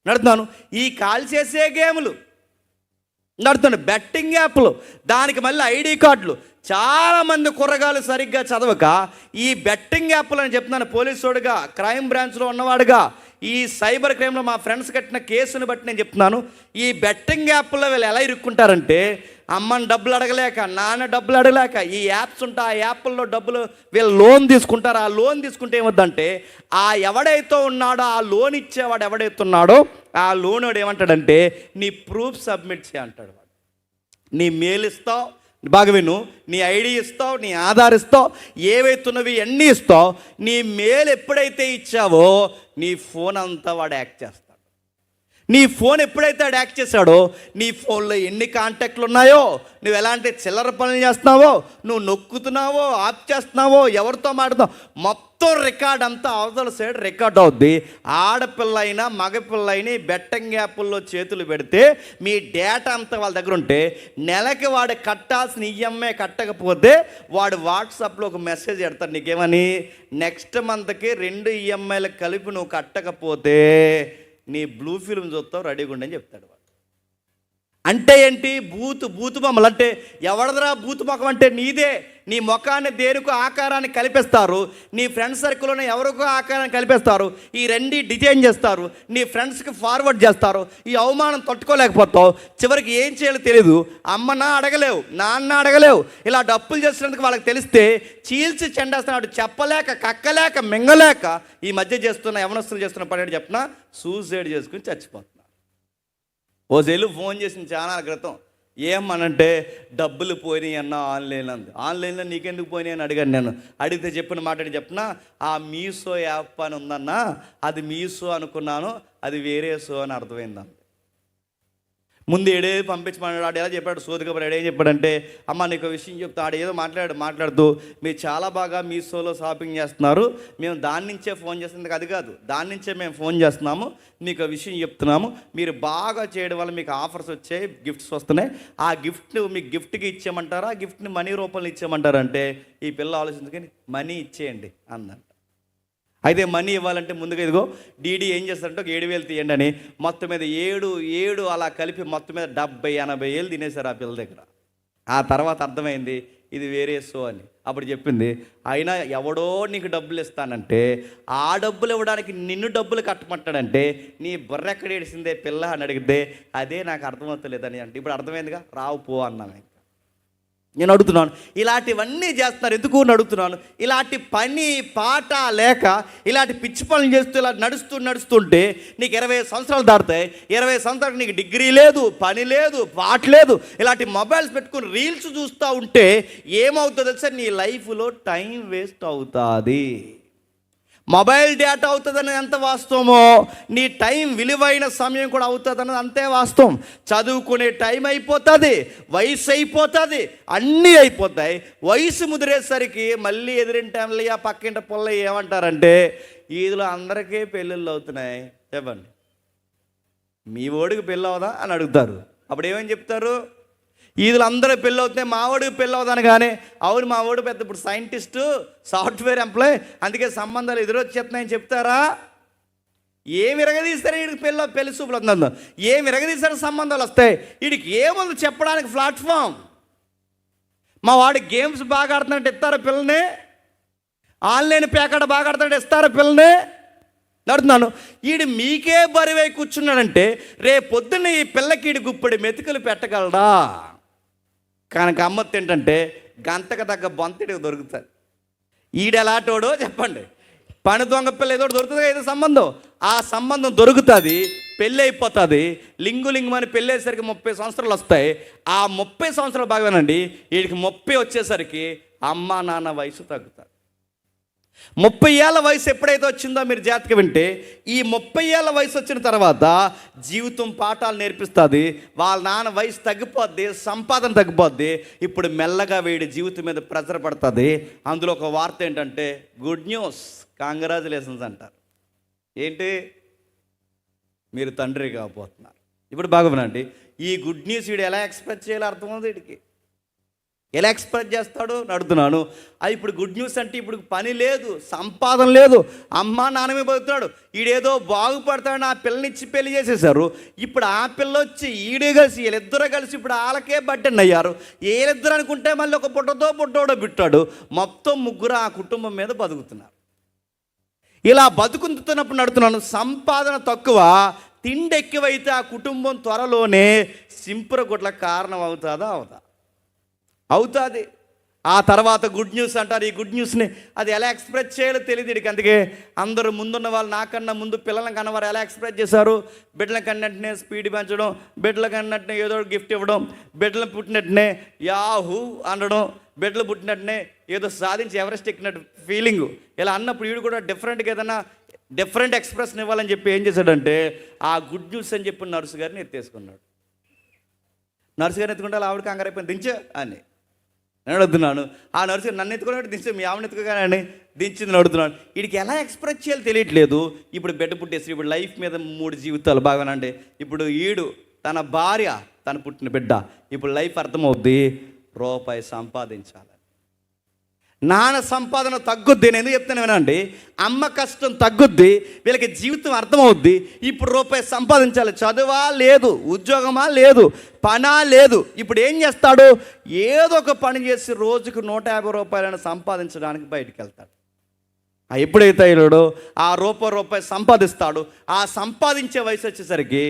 నడుతున్నాను. ఈ కాల్చేసే గేములు నడుతున్నాడు, బెట్టింగ్ యాప్లు, దానికి మళ్ళీ ఐడి కార్డులు. చాలామంది కుర్రగాలు సరిగ్గా చదవక ఈ బెట్టింగ్ యాప్లు అని చెప్తున్నాను. పోలీసుడిగా, క్రైమ్ బ్రాంచ్లో ఉన్నవాడుగా, ఈ సైబర్ క్రైమ్లో మా ఫ్రెండ్స్ కట్టిన కేసుని బట్టి నేను చెప్తున్నాను. ఈ బెట్టింగ్ యాప్లో వీళ్ళు ఎలా ఇరుక్కుంటారంటే, అమ్మని డబ్బులు అడగలేక, నాన్న డబ్బులు అడగలేక, ఈ యాప్స్ ఉంటాయి, ఆ యాప్ల్లో డబ్బులు వీళ్ళు లోన్ తీసుకుంటారు. ఆ లోన్ తీసుకుంటే ఏమవుద్దంటే, ఆ ఎవడైతే ఉన్నాడో, ఆ లోన్ ఇచ్చేవాడు ఎవడైతే ఉన్నాడో, ఆ లోన్ వాడు ఏమంటాడంటే, నీ ప్రూఫ్ సబ్మిట్ చేయ అంటాడు. వాడు నీ మెయిల్ ఇస్తావు, బాగా విను, నీ ఐడి ఇస్తావు, నీ ఆధార్ ఇస్తావు, ఏవైతున్నవి అన్నీ ఇస్తావు. నీ మెయిల్ ఎప్పుడైతే ఇచ్చావో నీ ఫోన్ అంతా వాడు యాక్ట్ చేస్తాడు. నీ ఫోన్ ఎప్పుడైతే వాడు యాక్ట్ చేశాడో, నీ ఫోన్లో ఎన్ని కాంటాక్ట్లు ఉన్నాయో, నువ్వు ఎలాంటి చిల్లర పనులు చేస్తున్నావో, నువ్వు నొక్కుతున్నావో, ఆఫ్ చేస్తున్నావో, ఎవరితో మాట్లాడుతావు, మొత్తం రికార్డ్ అంతా అవతల సైడ్ రికార్డ్ అవుద్ది. ఆడపిల్ల అయినా మగపిల్ల అయినా బెట్టింగ్ యాప్ల్లో చేతులు పెడితే మీ డేటా అంతా వాళ్ళ దగ్గర ఉంటే, నెలకి వాడు కట్టాల్సిన ఈఎంఐ కట్టకపోతే వాడు వాట్సాప్లో ఒక మెసేజ్ పెడతాడు నీకేమని, నెక్స్ట్ మంత్కి 2 ఈఎంఐలు కలిపి నువ్వు కట్టకపోతే నీ బ్లూ ఫిల్మ్ చూస్తావు, రెడీగా ఉండని చెప్తాడు వాడు. అంటే ఏంటి? బూతు బొమ్మలు. అంటే ఎవడదరా బూతు ముఖం అంటే నీదే. నీ ముఖాన్ని దేనికో ఆకారాన్ని కల్పిస్తారు, నీ ఫ్రెండ్స్ సర్కిల్లోనే ఎవరికో ఆకారాన్ని కల్పిస్తారు, ఈ 2 డిజైన్ చేస్తారు, నీ ఫ్రెండ్స్కి ఫార్వర్డ్ చేస్తారు. ఈ అవమానం తట్టుకోలేకపోతావు, చివరికి ఏం చేయాలో తెలియదు. అమ్మనా అడగలేవు, నాన్న అడగలేవు. ఇలా డప్పులు చేస్తున్నందుకు వాళ్ళకి తెలిస్తే చీల్చి చెండేస్తున్నాడు. చెప్పలేక, కక్కలేక, మింగలేక ఈ మధ్య చేస్తున్న యవనస్తులు చేస్తున్న పని చెప్పిన సూసైడ్ చేసుకుని చచ్చిపోతున్నారు. ఓ సెల్లు ఫోన్ చేసిన చాలా క్రితం, ఏమనంటే డబ్బులు పోయినాయి అన్న ఆన్లైన్లో నీకెందుకు పోయినాయి అని అడిగాను. నేను అడిగితే చెప్పిన మాట చెప్పిన, ఆ మీషో యాప్ అని ఉందన్నా, అది మీషో అనుకున్నాను, అది వేరే షో అని అర్థమైందన్న. ముందు ఏడే పంపించమన్నాడు. ఆడు ఎలా చెప్పాడు, సోదికబడి ఏం చెప్పాడంటే, అమ్మ నీకు విషయం చెప్తా. ఆడు ఏదో మాట్లాడుతూ, మీరు చాలా బాగా మీషోలో షాపింగ్ చేస్తున్నారు, మేము దాని నుంచే ఫోన్ చేస్తుంది. అది కాదు, దాని నుంచే మేము ఫోన్ చేస్తున్నాము, మీకు విషయం చెప్తున్నాము. మీరు బాగా చేయడం వల్ల మీకు ఆఫర్స్ వచ్చాయి, గిఫ్ట్స్ వస్తున్నాయి. ఆ గిఫ్ట్ని మీకు గిఫ్ట్కి ఇచ్చేయమంటారా, ఆ గిఫ్ట్ని మనీ రూపంలో ఇచ్చేయమంటారా అంటే, ఈ పిల్ల ఆలోచించుకొని మనీ ఇచ్చేయండి అందంట. అయితే మనీ ఇవ్వాలంటే ముందుగా ఇదిగో డీడీ ఏం చేస్తారంటే, ఒక 7,000 తీయండి అని మొత్తం మీద 7 అలా కలిపి మొత్తం మీద 70-80 వేలు తినేశారు ఆ పిల్ల దగ్గర. ఆ తర్వాత అర్థమైంది ఇది వేరే షో అని. అప్పుడు చెప్పింది, అయినా ఎవడో నీకు డబ్బులు ఇస్తానంటే, ఆ డబ్బులు ఇవ్వడానికి నిన్ను డబ్బులు కట్టమంటాడంటే నీ బుర్ర ఎక్కడ ఏడిసిందే పిల్ల అని అడిగితే, అదే నాకు అర్థమవుతలేదని అంటే, ఇప్పుడు అర్థమైందిగా, రావు పో అన్నాను. నేను అడుగుతున్నాను, ఇలాంటివన్నీ చేస్తున్నారు ఎందుకు అడుగుతున్నాను. ఇలాంటి పని పాట లేక ఇలాంటి పిచ్చి పనులు చేస్తూ ఇలా నడుస్తుంటే నీకు 20 సంవత్సరాలు దాటుతాయి. 20 సంవత్సరాలకు నీకు డిగ్రీ లేదు, పని లేదు, పాట లేదు. ఇలాంటి మొబైల్స్ పెట్టుకుని రీల్స్ చూస్తూ ఉంటే ఏమవుతుందో తెలుసా, నీ లైఫ్లో టైం వేస్ట్ అవుతుంది. మొబైల్ డేటా అవుతుందని ఎంత వాస్తవమో, నీ టైం విలువైన సమయం కూడా అవుతుందన్నది అంతే వాస్తవం. చదువుకునే టైం అయిపోతుంది, వయసు అయిపోతుంది, అన్నీ అయిపోతాయి. వయసు ముదిరేసరికి మళ్ళీ ఎదురింటంలో ఆ పక్కింట పొల్ల ఏమంటారంటే, ఈదులో అందరికీ పెళ్ళిళ్ళు అవుతున్నాయి, చెప్పండి మీ ఓడికి పెళ్ళి అవుదా అని అడుగుతారు. అప్పుడు ఏమని చెప్తారు, ఈదులు అందరూ పెళ్ళి అవుతున్నాయి, మా వాడికి పెళ్ళి అవుతాను. కానీ అవును మా వాడు పెద్ద ఇప్పుడు సైంటిస్టు, సాఫ్ట్వేర్ ఎంప్లాయ్, అందుకే సంబంధాలు ఎదురొచ్చేస్తున్నాయని చెప్తారా? ఏమి విరగదీస్తారు వీడికి పెళ్లి చూపులు అవుతుంది, ఏమి విరగదీసారు సంబంధాలు వస్తాయి. వీడికి ఏముంది చెప్పడానికి ప్లాట్ఫామ్. మా వాడి గేమ్స్ బాగా ఆడుతున్నట్టు ఇస్తారా పిల్లని, ఆన్లైన్ పేకాట బాగా ఆడుతున్నట్టు ఇస్తారా పిల్లని, నడుతున్నాను. ఈడు మీకే బరువై కూర్చున్నాడంటే రేపు పొద్దున్న ఈ పిల్లకి ఈడు గుప్పడి మెతుకులు పెట్టగలడా? కనుక అమ్మత్తి ఏంటంటే గంతకు తగ్గ బొంతడికి దొరుకుతుంది. ఈడెలాటోడో చెప్పండి, పని దొంగ పిల్ల ఏదో దొరుకుతుంది, ఏదో సంబంధం, ఆ సంబంధం దొరుకుతుంది, పెళ్ళి అయిపోతుంది. లింగులింగమని పెళ్ళి అయ్యేసరికి 30 సంవత్సరాలు వస్తాయి. ఆ 30 సంవత్సరాలు బాగానండి, వీడికి 30 వచ్చేసరికి అమ్మ నాన్న వయసు తగ్గుతుంది. 30 ఏళ్ళ వయసు ఎప్పుడైతే వచ్చిందో మీరు జాగ్రత్తగా వింటే, ఈ 30 ఏళ్ళ వయసు వచ్చిన తర్వాత జీవితం పాఠాలు నేర్పిస్తుంది. వాళ్ళ నాన్న వయసు తగ్గిపోద్ది, సంపాదన తగ్గిపోద్ది. ఇప్పుడు మెల్లగా వీడి జీవితం మీద ప్రెజర్ పడుతుంది. అందులో ఒక వార్త ఏంటంటే గుడ్ న్యూస్, కంగ్రాచులేషన్స్ అంటారు. ఏంటి? మీరు తండ్రి కాబోతున్నారు. ఇప్పుడు బాగా వినండి, ఈ గుడ్ న్యూస్ వీడు ఎలా ఎక్స్ప్రెస్ చేయాలో అర్థమవుతుంది. వీడికి ఎలా ఎక్స్ప్రెస్ చేస్తాడు నడుతున్నాను. అది ఇప్పుడు గుడ్ న్యూస్ అంటే ఇప్పుడు పని లేదు, సంపాదన లేదు, అమ్మ నాన్నమే బతుకుతాడు. ఈడేదో బాగుపడతాడు, ఆ పిల్లనిచ్చి పెళ్లి చేసేసారు. ఇప్పుడు ఆ పిల్ల వచ్చి ఈడే కలిసి వీళ్ళిద్దరూ కలిసి ఇప్పుడు వాళ్ళకే బట్టండి అయ్యారు. వీళ్ళిద్దరు అనుకుంటే మళ్ళీ ఒక పుట్టోడో బిట్టాడు. మొత్తం ముగ్గురు ఆ కుటుంబం మీద బతుకుతున్నారు. ఇలా బతుకుతున్నప్పుడు నడుతున్నాను, సంపాదన తక్కువ, తిండి ఎక్కువైతే ఆ కుటుంబం త్వరలోనే సింపుర గుడ్లకు కారణం అవుతుందా? అవుతుంది. ఆ తర్వాత గుడ్ న్యూస్ అంటారు. ఈ గుడ్ న్యూస్ని అది ఎలా ఎక్స్ప్రెస్ చేయాలో తెలియదు వీడికి. అందుకే అందరూ ముందున్న వాళ్ళు నాకన్నా ముందు పిల్లలను కన్నవారు ఎలా ఎక్స్ప్రెస్ చేశారు? బిడ్డల కన్నట్టునే స్పీడ్ పెంచడం, బిడ్డల కన్నట్టునే ఏదో గిఫ్ట్ ఇవ్వడం, బిడ్డలు పుట్టినట్టునే యాహూ అనడం, బిడ్డలు పుట్టినట్టునే ఏదో సాధించి ఎవరెస్ట్ ఎక్కినట్టు ఫీలింగు. ఇలా అన్నప్పుడు వీడు కూడా డిఫరెంట్గా ఏదైనా డిఫరెంట్ ఎక్స్ప్రెషన్ ఇవ్వాలని చెప్పి ఏం చేశాడంటే ఆ గుడ్ న్యూస్ అని చెప్పి నర్సు గారిని ఎత్తేసుకున్నాడు. నర్సు గారిని ఎత్తుకుంటే ఆవిడ కంగారైపోయింది, దించా అని నేను అడుగుతున్నాను. ఆ నర్సు నన్ను ఎత్తుకున్నట్టు దించే, మీ ఆవిడ ఎత్తుకోగానే దించింది అడుగుతున్నాను. వీడికి ఎలా ఎక్స్ప్రెస్ చేయాలో తెలియట్లేదు. ఇప్పుడు బిడ్డ పుట్టేసి ఇప్పుడు లైఫ్ మీద 3 జీవితాలు బాగానండి. ఇప్పుడు ఈడు, తన భార్య, తన పుట్టిన బిడ్డ, ఇప్పుడు లైఫ్ అర్థమవుద్ది. రూపాయి సంపాదించాలి, నాన్న సంపాదన తగ్గుద్ది. నేను ఎందుకు చెప్తాను వినండి, అమ్మ కష్టం తగ్గుద్ది, వీళ్ళకి జీవితం అర్థమవుద్ది. ఇప్పుడు రూపాయి సంపాదించాలి. చదువా లేదు, ఉద్యోగమా లేదు, పనా లేదు. ఇప్పుడు ఏం చేస్తాడు? ఏదో ఒక పని చేసి రోజుకు 150 రూపాయలను సంపాదించడానికి బయటికి వెళ్తాడు. ఎప్పుడైతే వెళ్ళాడో ఆ రూపాయి సంపాదిస్తాడు. ఆ సంపాదించే వయసు వచ్చేసరికి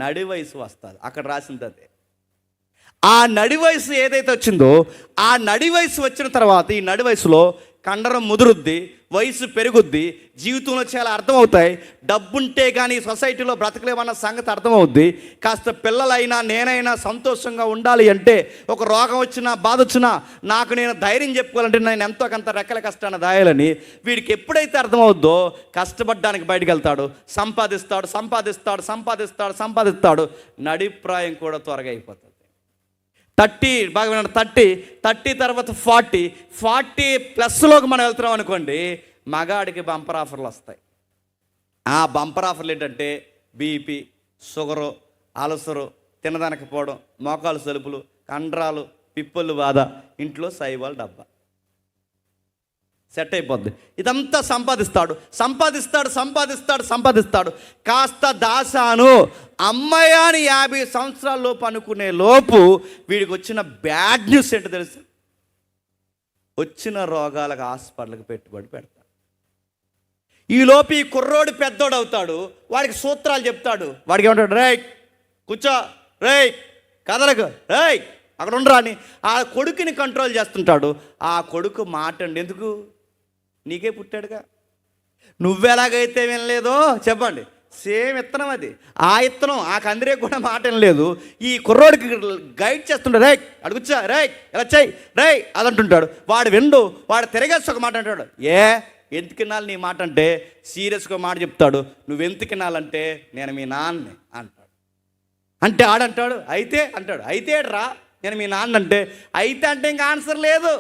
నడి వయసు వస్తుంది. అక్కడ రాసింది అదే. ఆ నడి వయసు ఏదైతే వచ్చిందో ఆ నడి వయసు వచ్చిన తర్వాత ఈ నడి వయసులో కండరం ముదురుద్ది, వయసు పెరుగుద్ది, జీవితంలో చాలా అర్థమవుతాయి. డబ్బుంటే కానీ సొసైటీలో బ్రతకలేమన్న సంగతి అర్థమవుద్ది. కాస్త పిల్లలైనా నేనైనా సంతోషంగా ఉండాలి అంటే, ఒక రోగం వచ్చినా బాధ వచ్చినా నాకు నేను ధైర్యం చెప్పుకోవాలంటే నేను ఎంతో కొంత రెక్కల కష్టాన్ని దాయాలని వీడికి ఎప్పుడైతే అర్థమవుద్దో కష్టపడడానికి బయటకు వెళ్తాడు, సంపాదిస్తాడు. నడిప్రాయం కూడా త్వరగా అయిపోతుంది. 30 బాగా వినండి, 30 తర్వాత 40 ప్లస్లోకి మనం వెళ్తున్నాం అనుకోండి, మగాడికి బంపర్ ఆఫర్లు వస్తాయి. ఆ బంపర్ ఆఫర్లు ఏంటంటే బీపీ, షుగరు, అలసరు, తినదానికి పోవడం, మోకాలు సలుపులు, కండరాలు, పిప్పళ్ళు బాధ, ఇంట్లో సైబాల్ డబ్బా సెట్ అయిపోద్ది. ఇదంతా సంపాదిస్తాడు. కాస్త దాసాను అమ్మయాని 50 సంవత్సరాల లోపు అనుకునే లోపు వీడికి వచ్చిన బ్యాడ్ న్యూస్ ఏంటో తెలుసు? వచ్చిన రోగాలకు హాస్పిటల్కి పెట్టుబడి పెడతాడు. ఈలోపు ఈ కుర్రోడు పెద్దోడు అవుతాడు, వాడికి సూత్రాలు చెప్తాడు. వాడికి ఏమంటాడు? రేయ్ కూర్చో, రేయ్ కదలకు, రేయ్ అక్కడ ఉండరా అని ఆ కొడుకుని కంట్రోల్ చేస్తుంటాడు. ఆ కొడుకు మాట అండి, ఎందుకు? నీకే పుట్టాడుగా, నువ్వెలాగైతే వినలేదో చెప్పండి, సేమ్ ఇత్తనం అది. ఆ ఇత్తనం ఆ కందిరే కూడా మాట వినలేదు. ఈ కుర్రోడికి గైడ్ చేస్తుంటాడు, రేయ్ అడుగుచ్చా, రేయ్ ఎలా చెయ్యి, రేయ్ అదంటుంటాడు. వాడు విండు, వాడు తిరగేసి ఒక మాట అంటాడు. ఎందుకు వినాలి నీ మాట అంటే సీరియస్గా మాట చెప్తాడు. నువ్వెందుకు వినాలంటే నేను మీ నాన్నే అంటాడు. అంటే ఆడంటాడు అయితే రా నేను మీ నాన్న అంటే ఇంకా ఆన్సర్ లేదు.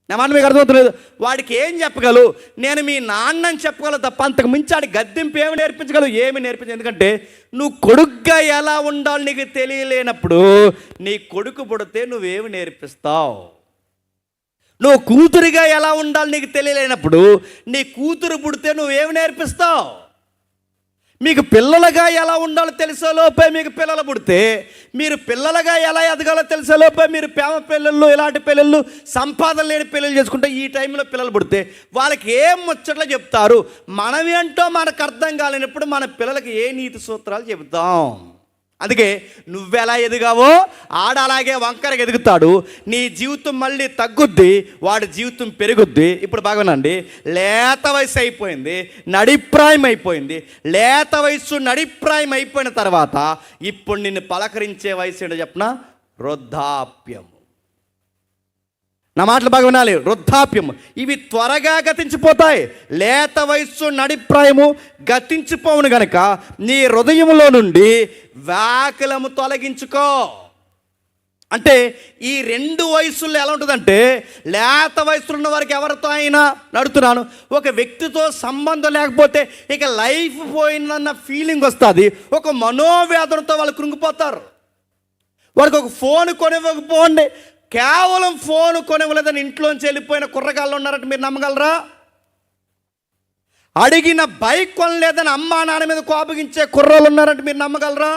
నా మాట మీకు అర్థమవుతలేదు. వాడికి ఏం చెప్పగలవు? నేను మీ నాన్న అని చెప్పగలవు తప్ప అంతకు మించి ఆడి గద్దెంపు ఏమి నేర్పించగలవు? ఏమి నేర్పించదు. ఎందుకంటే నువ్వు కొడుగ్గా ఎలా ఉండాలి నీకు తెలియలేనప్పుడు నీ కొడుకు పుడితే నువ్వేమి నేర్పిస్తావు? నువ్వు కూతురిగా ఎలా ఉండాలి నీకు తెలియలేనప్పుడు నీ కూతురు పుడితే నువ్వేమి నేర్పిస్తావు? మీకు పిల్లలుగా ఎలా ఉండాలో తెలిసేలోపే మీకు పిల్లలు పుడితే, మీరు పిల్లలుగా ఎలా ఎదగాలో తెలిసేలోపే మీరు ప్రేమ పిల్లలు, ఇలాంటి పిల్లలు, సంపాదన లేని పిల్లలు చేసుకుంటే ఈ టైంలో పిల్లలు పుడితే వాళ్ళకి ఏం ముచ్చట్లు చెప్తారు? మనమేంటో మనకు అర్థం కాలేనప్పుడు మన పిల్లలకి ఏ నీతి సూత్రాలు చెబుతాం? అందుకే నువ్వెలా ఎదిగావో ఆడ అలాగే వంకరగా ఎదుగుతాడు. నీ జీవితం మళ్ళీ తగ్గుద్ది, వాడి జీవితం పెరుగుద్ది. ఇప్పుడు బాగానండి, లేత వయసు అయిపోయింది, నడిప్రాయం అయిపోయింది. లేత వయసు నడిప్రాయం అయిపోయిన తర్వాత ఇప్పుడు నిన్ను పలకరించే వయసు ఏంటో చెప్పనా? వృద్ధాప్యం. నా మాటలు బాగా వినాలి. వృద్ధాప్యం ఇవి త్వరగా గతించిపోతాయి. లేత వయస్సు నడిప్రాయము గతించిపోవును గనక నీ హృదయంలో నుండి వ్యాకులము తొలగించుకో. అంటే ఈ రెండు వయసుల్లో ఎలా ఉంటుందంటే, లేత వయసులో ఉన్న వారికి ఎవరితో అయినా నడుతున్నాను, ఒక వ్యక్తితో సంబంధం లేకపోతే ఇక లైఫ్ పోయిందన్న ఫీలింగ్ వస్తుంది. ఒక మనోవేదనతో వాళ్ళు కృంగిపోతారు. వాడికి ఒక ఫోన్ కొనివ్వకపోండి, కేవలం ఫోన్ కొనివ్వలేదని ఇంట్లోంచి వెళ్ళిపోయిన కుర్రగాళ్ళు ఉన్నారంటే మీరు నమ్మగలరా? అడిగిన బైక్ కొనలేదని అమ్మా నాన్న మీద కోపగించే కుర్రోళ్ళు ఉన్నారంటే మీరు నమ్మగలరా?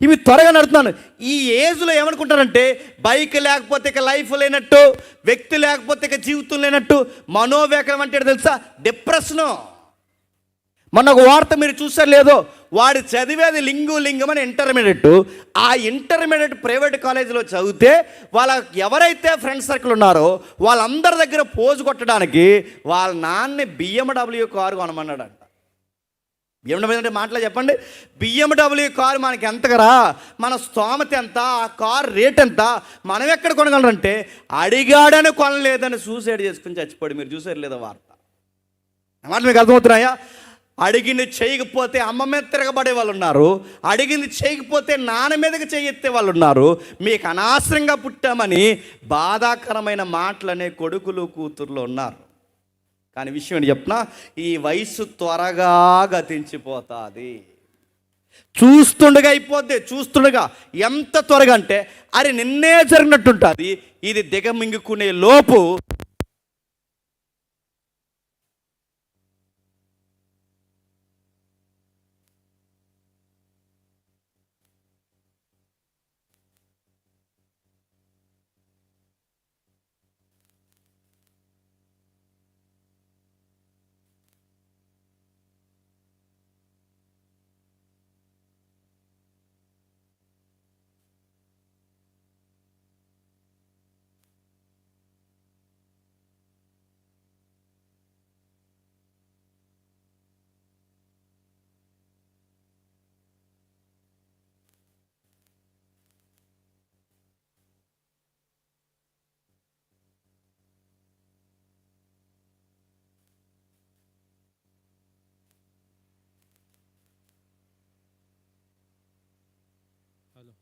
ఇవి త్వరగా నడుతున్నాను. ఈ ఏజ్లో ఏమనుకుంటారంటే, బైక్ లేకపోతే ఇక లైఫ్ లేనట్టు, వ్యక్తి లేకపోతే ఇక జీవితం లేనట్టు. మనోవేగం అంటే తెలుసా? డిప్రెషను. మొన్న ఒక వార్త మీరు చూసారు లేదో, వాడు చదివేది లింగం అని ఇంటర్మీడియట్. ఆ ఇంటర్మీడియట్ ప్రైవేట్ కాలేజీలో చదివితే వాళ్ళ ఎవరైతే ఫ్రెండ్ సర్కిల్ ఉన్నారో వాళ్ళందరి దగ్గర పోజు కొట్టడానికి వాళ్ళ నాన్న BMW కారు కొనమన్నాడంట. BMW అంటే మాటలో చెప్పండి, BMW కారు మనకి ఎంతకరా, మన స్తోమత ఎంత, ఆ కారు రేట్ ఎంత, మనం ఎక్కడ కొనగలరంటే అడిగాడని కొనలేదని సూసైడ్ చేసుకుని చచ్చిపోయాడు. మీరు చూసారు లేదా వార్త? మాట మీకు అర్థమవుతున్నాయా? అడిగింది చేయకపోతే అమ్మ మీద తిరగబడే వాళ్ళు ఉన్నారు, అడిగింది చేయకపోతే నాన్న మీదకి చేయెత్తే వాళ్ళు ఉన్నారు. మీకు అనవసరంగా పుట్టామని బాధాకరమైన మాటలనే కొడుకులు కూతుర్లు ఉన్నారు. కానీ విషయం ఏంటి చెప్పనా? ఈ వయసు త్వరగా గతించిపోతుంది. చూస్తుండగా అయిపోద్ది. చూస్తుండగా ఎంత త్వరగా అంటే అది నిన్నే జరిగినట్టుంటుంది. ఇది దిగమింగుకునే లోపు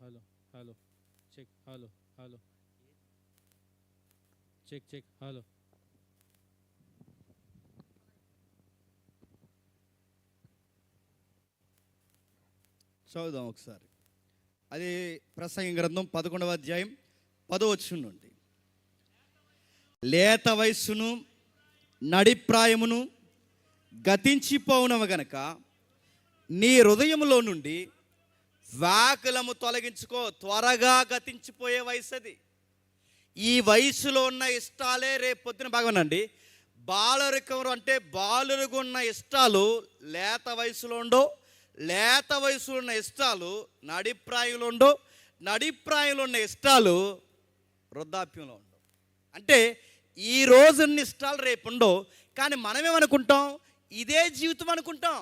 hello hello check hello hello check hello. చదువుదాం ఒకసారి. అది ప్రసంగి గ్రంథం 11వ అధ్యాయం 10వ వచనం నుండి. లేత వయస్సును నడిప్రాయమును గతించిపోవునవ గనక నీ హృదయములో నుండి వ్యాకులము తొలగించుకో. త్వరగా గతించిపోయే వయసు అది. ఈ వయసులో ఉన్న ఇష్టాలే రేపు పొద్దున బాగునండి. బాలరికం అంటే బాలురుగా ఉన్న ఇష్టాలు లేత వయసులో ఉండో, లేత వయసులో ఉన్న ఇష్టాలు నడిప్రాయంలో ఉండో, నడిప్రాయంలో ఉన్న ఇష్టాలు వృద్ధాప్యంలో ఉండవు. అంటే ఈ రోజున్న ఇష్టాలు రేపు ఉండవు. కానీ మనమేమనుకుంటాం, ఇదే జీవితం అనుకుంటాం.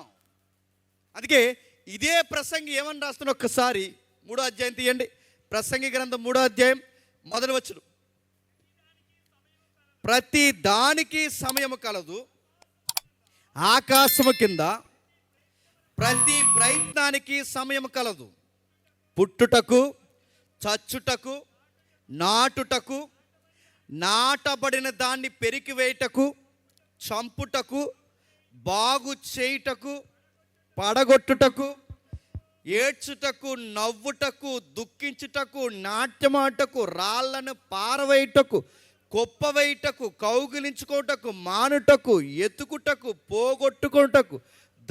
అందుకే ఇదే ప్రసంగి ఏమని రాస్తున్నా ఒక్కసారి 3వ అధ్యాయం తీయండి. ప్రసంగి గ్రంథం 3వ అధ్యాయం 1వ వచనం. ప్రతి దానికి సమయము కలదు, ఆకాశము కింద ప్రతి ప్రయత్నానికి సమయం కలదు. పుట్టుటకు, చచ్చుటకు, నాటుటకు, నాటబడిన దాన్ని పెరికివేయుటకు, చంపుటకు, బాగు చేయుటకు, పడగొట్టుటకు, ఏడ్చుటకు, నవ్వుటకు, దుఃఖించుటకు, నాట్యమాటకు, రాళ్లను పారవేయుటకు, కుప్పవేయుటకు, కౌగిలించుకోటకు, మానుటకు, ఎత్తుకుటకు, పోగొట్టుకోటకు,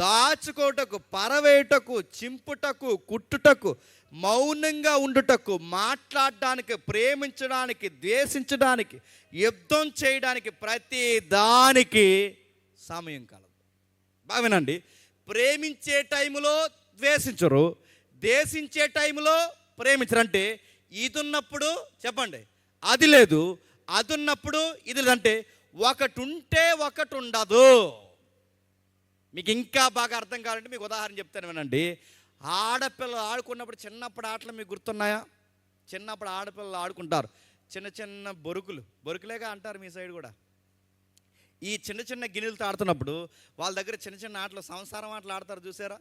దాచుకోటకు, పరవేయుటకు, చింపుటకు, కుట్టుటకు, మౌనంగా ఉండుటకు, మాట్లాడడానికి, ప్రేమించడానికి, ద్వేషించడానికి, యుద్ధం చేయడానికి, ప్రతి దానికి సమయం కలదు. బాగా వినండి, ప్రేమించే టైంలో ద్వేషించరు, ద్వేషించే టైంలో ప్రేమించరు. అంటే ఇది ఉన్నప్పుడు చెప్పండి అది లేదు, అది ఉన్నప్పుడు ఇది లేదంటే ఒకటి ఉంటే ఒకటి ఉండదు. మీకు ఇంకా బాగా అర్థం కావాలంటే మీకు ఉదాహరణ చెప్తాను వినండి. ఆడపిల్లలు ఆడుకున్నప్పుడు చిన్నప్పుడు ఆటలు మీకు గుర్తున్నాయా? చిన్నప్పుడు ఆడపిల్లలు ఆడుకుంటారు, చిన్న చిన్న బొరుకులేగా అంటారు మీ సైడ్ కూడా. ఈ చిన్న చిన్న గిన్నెలతో ఆడుతున్నప్పుడు వాళ్ళ దగ్గర చిన్న చిన్న ఆటలు, సంసారం ఆటలు ఆడతారు చూసారా?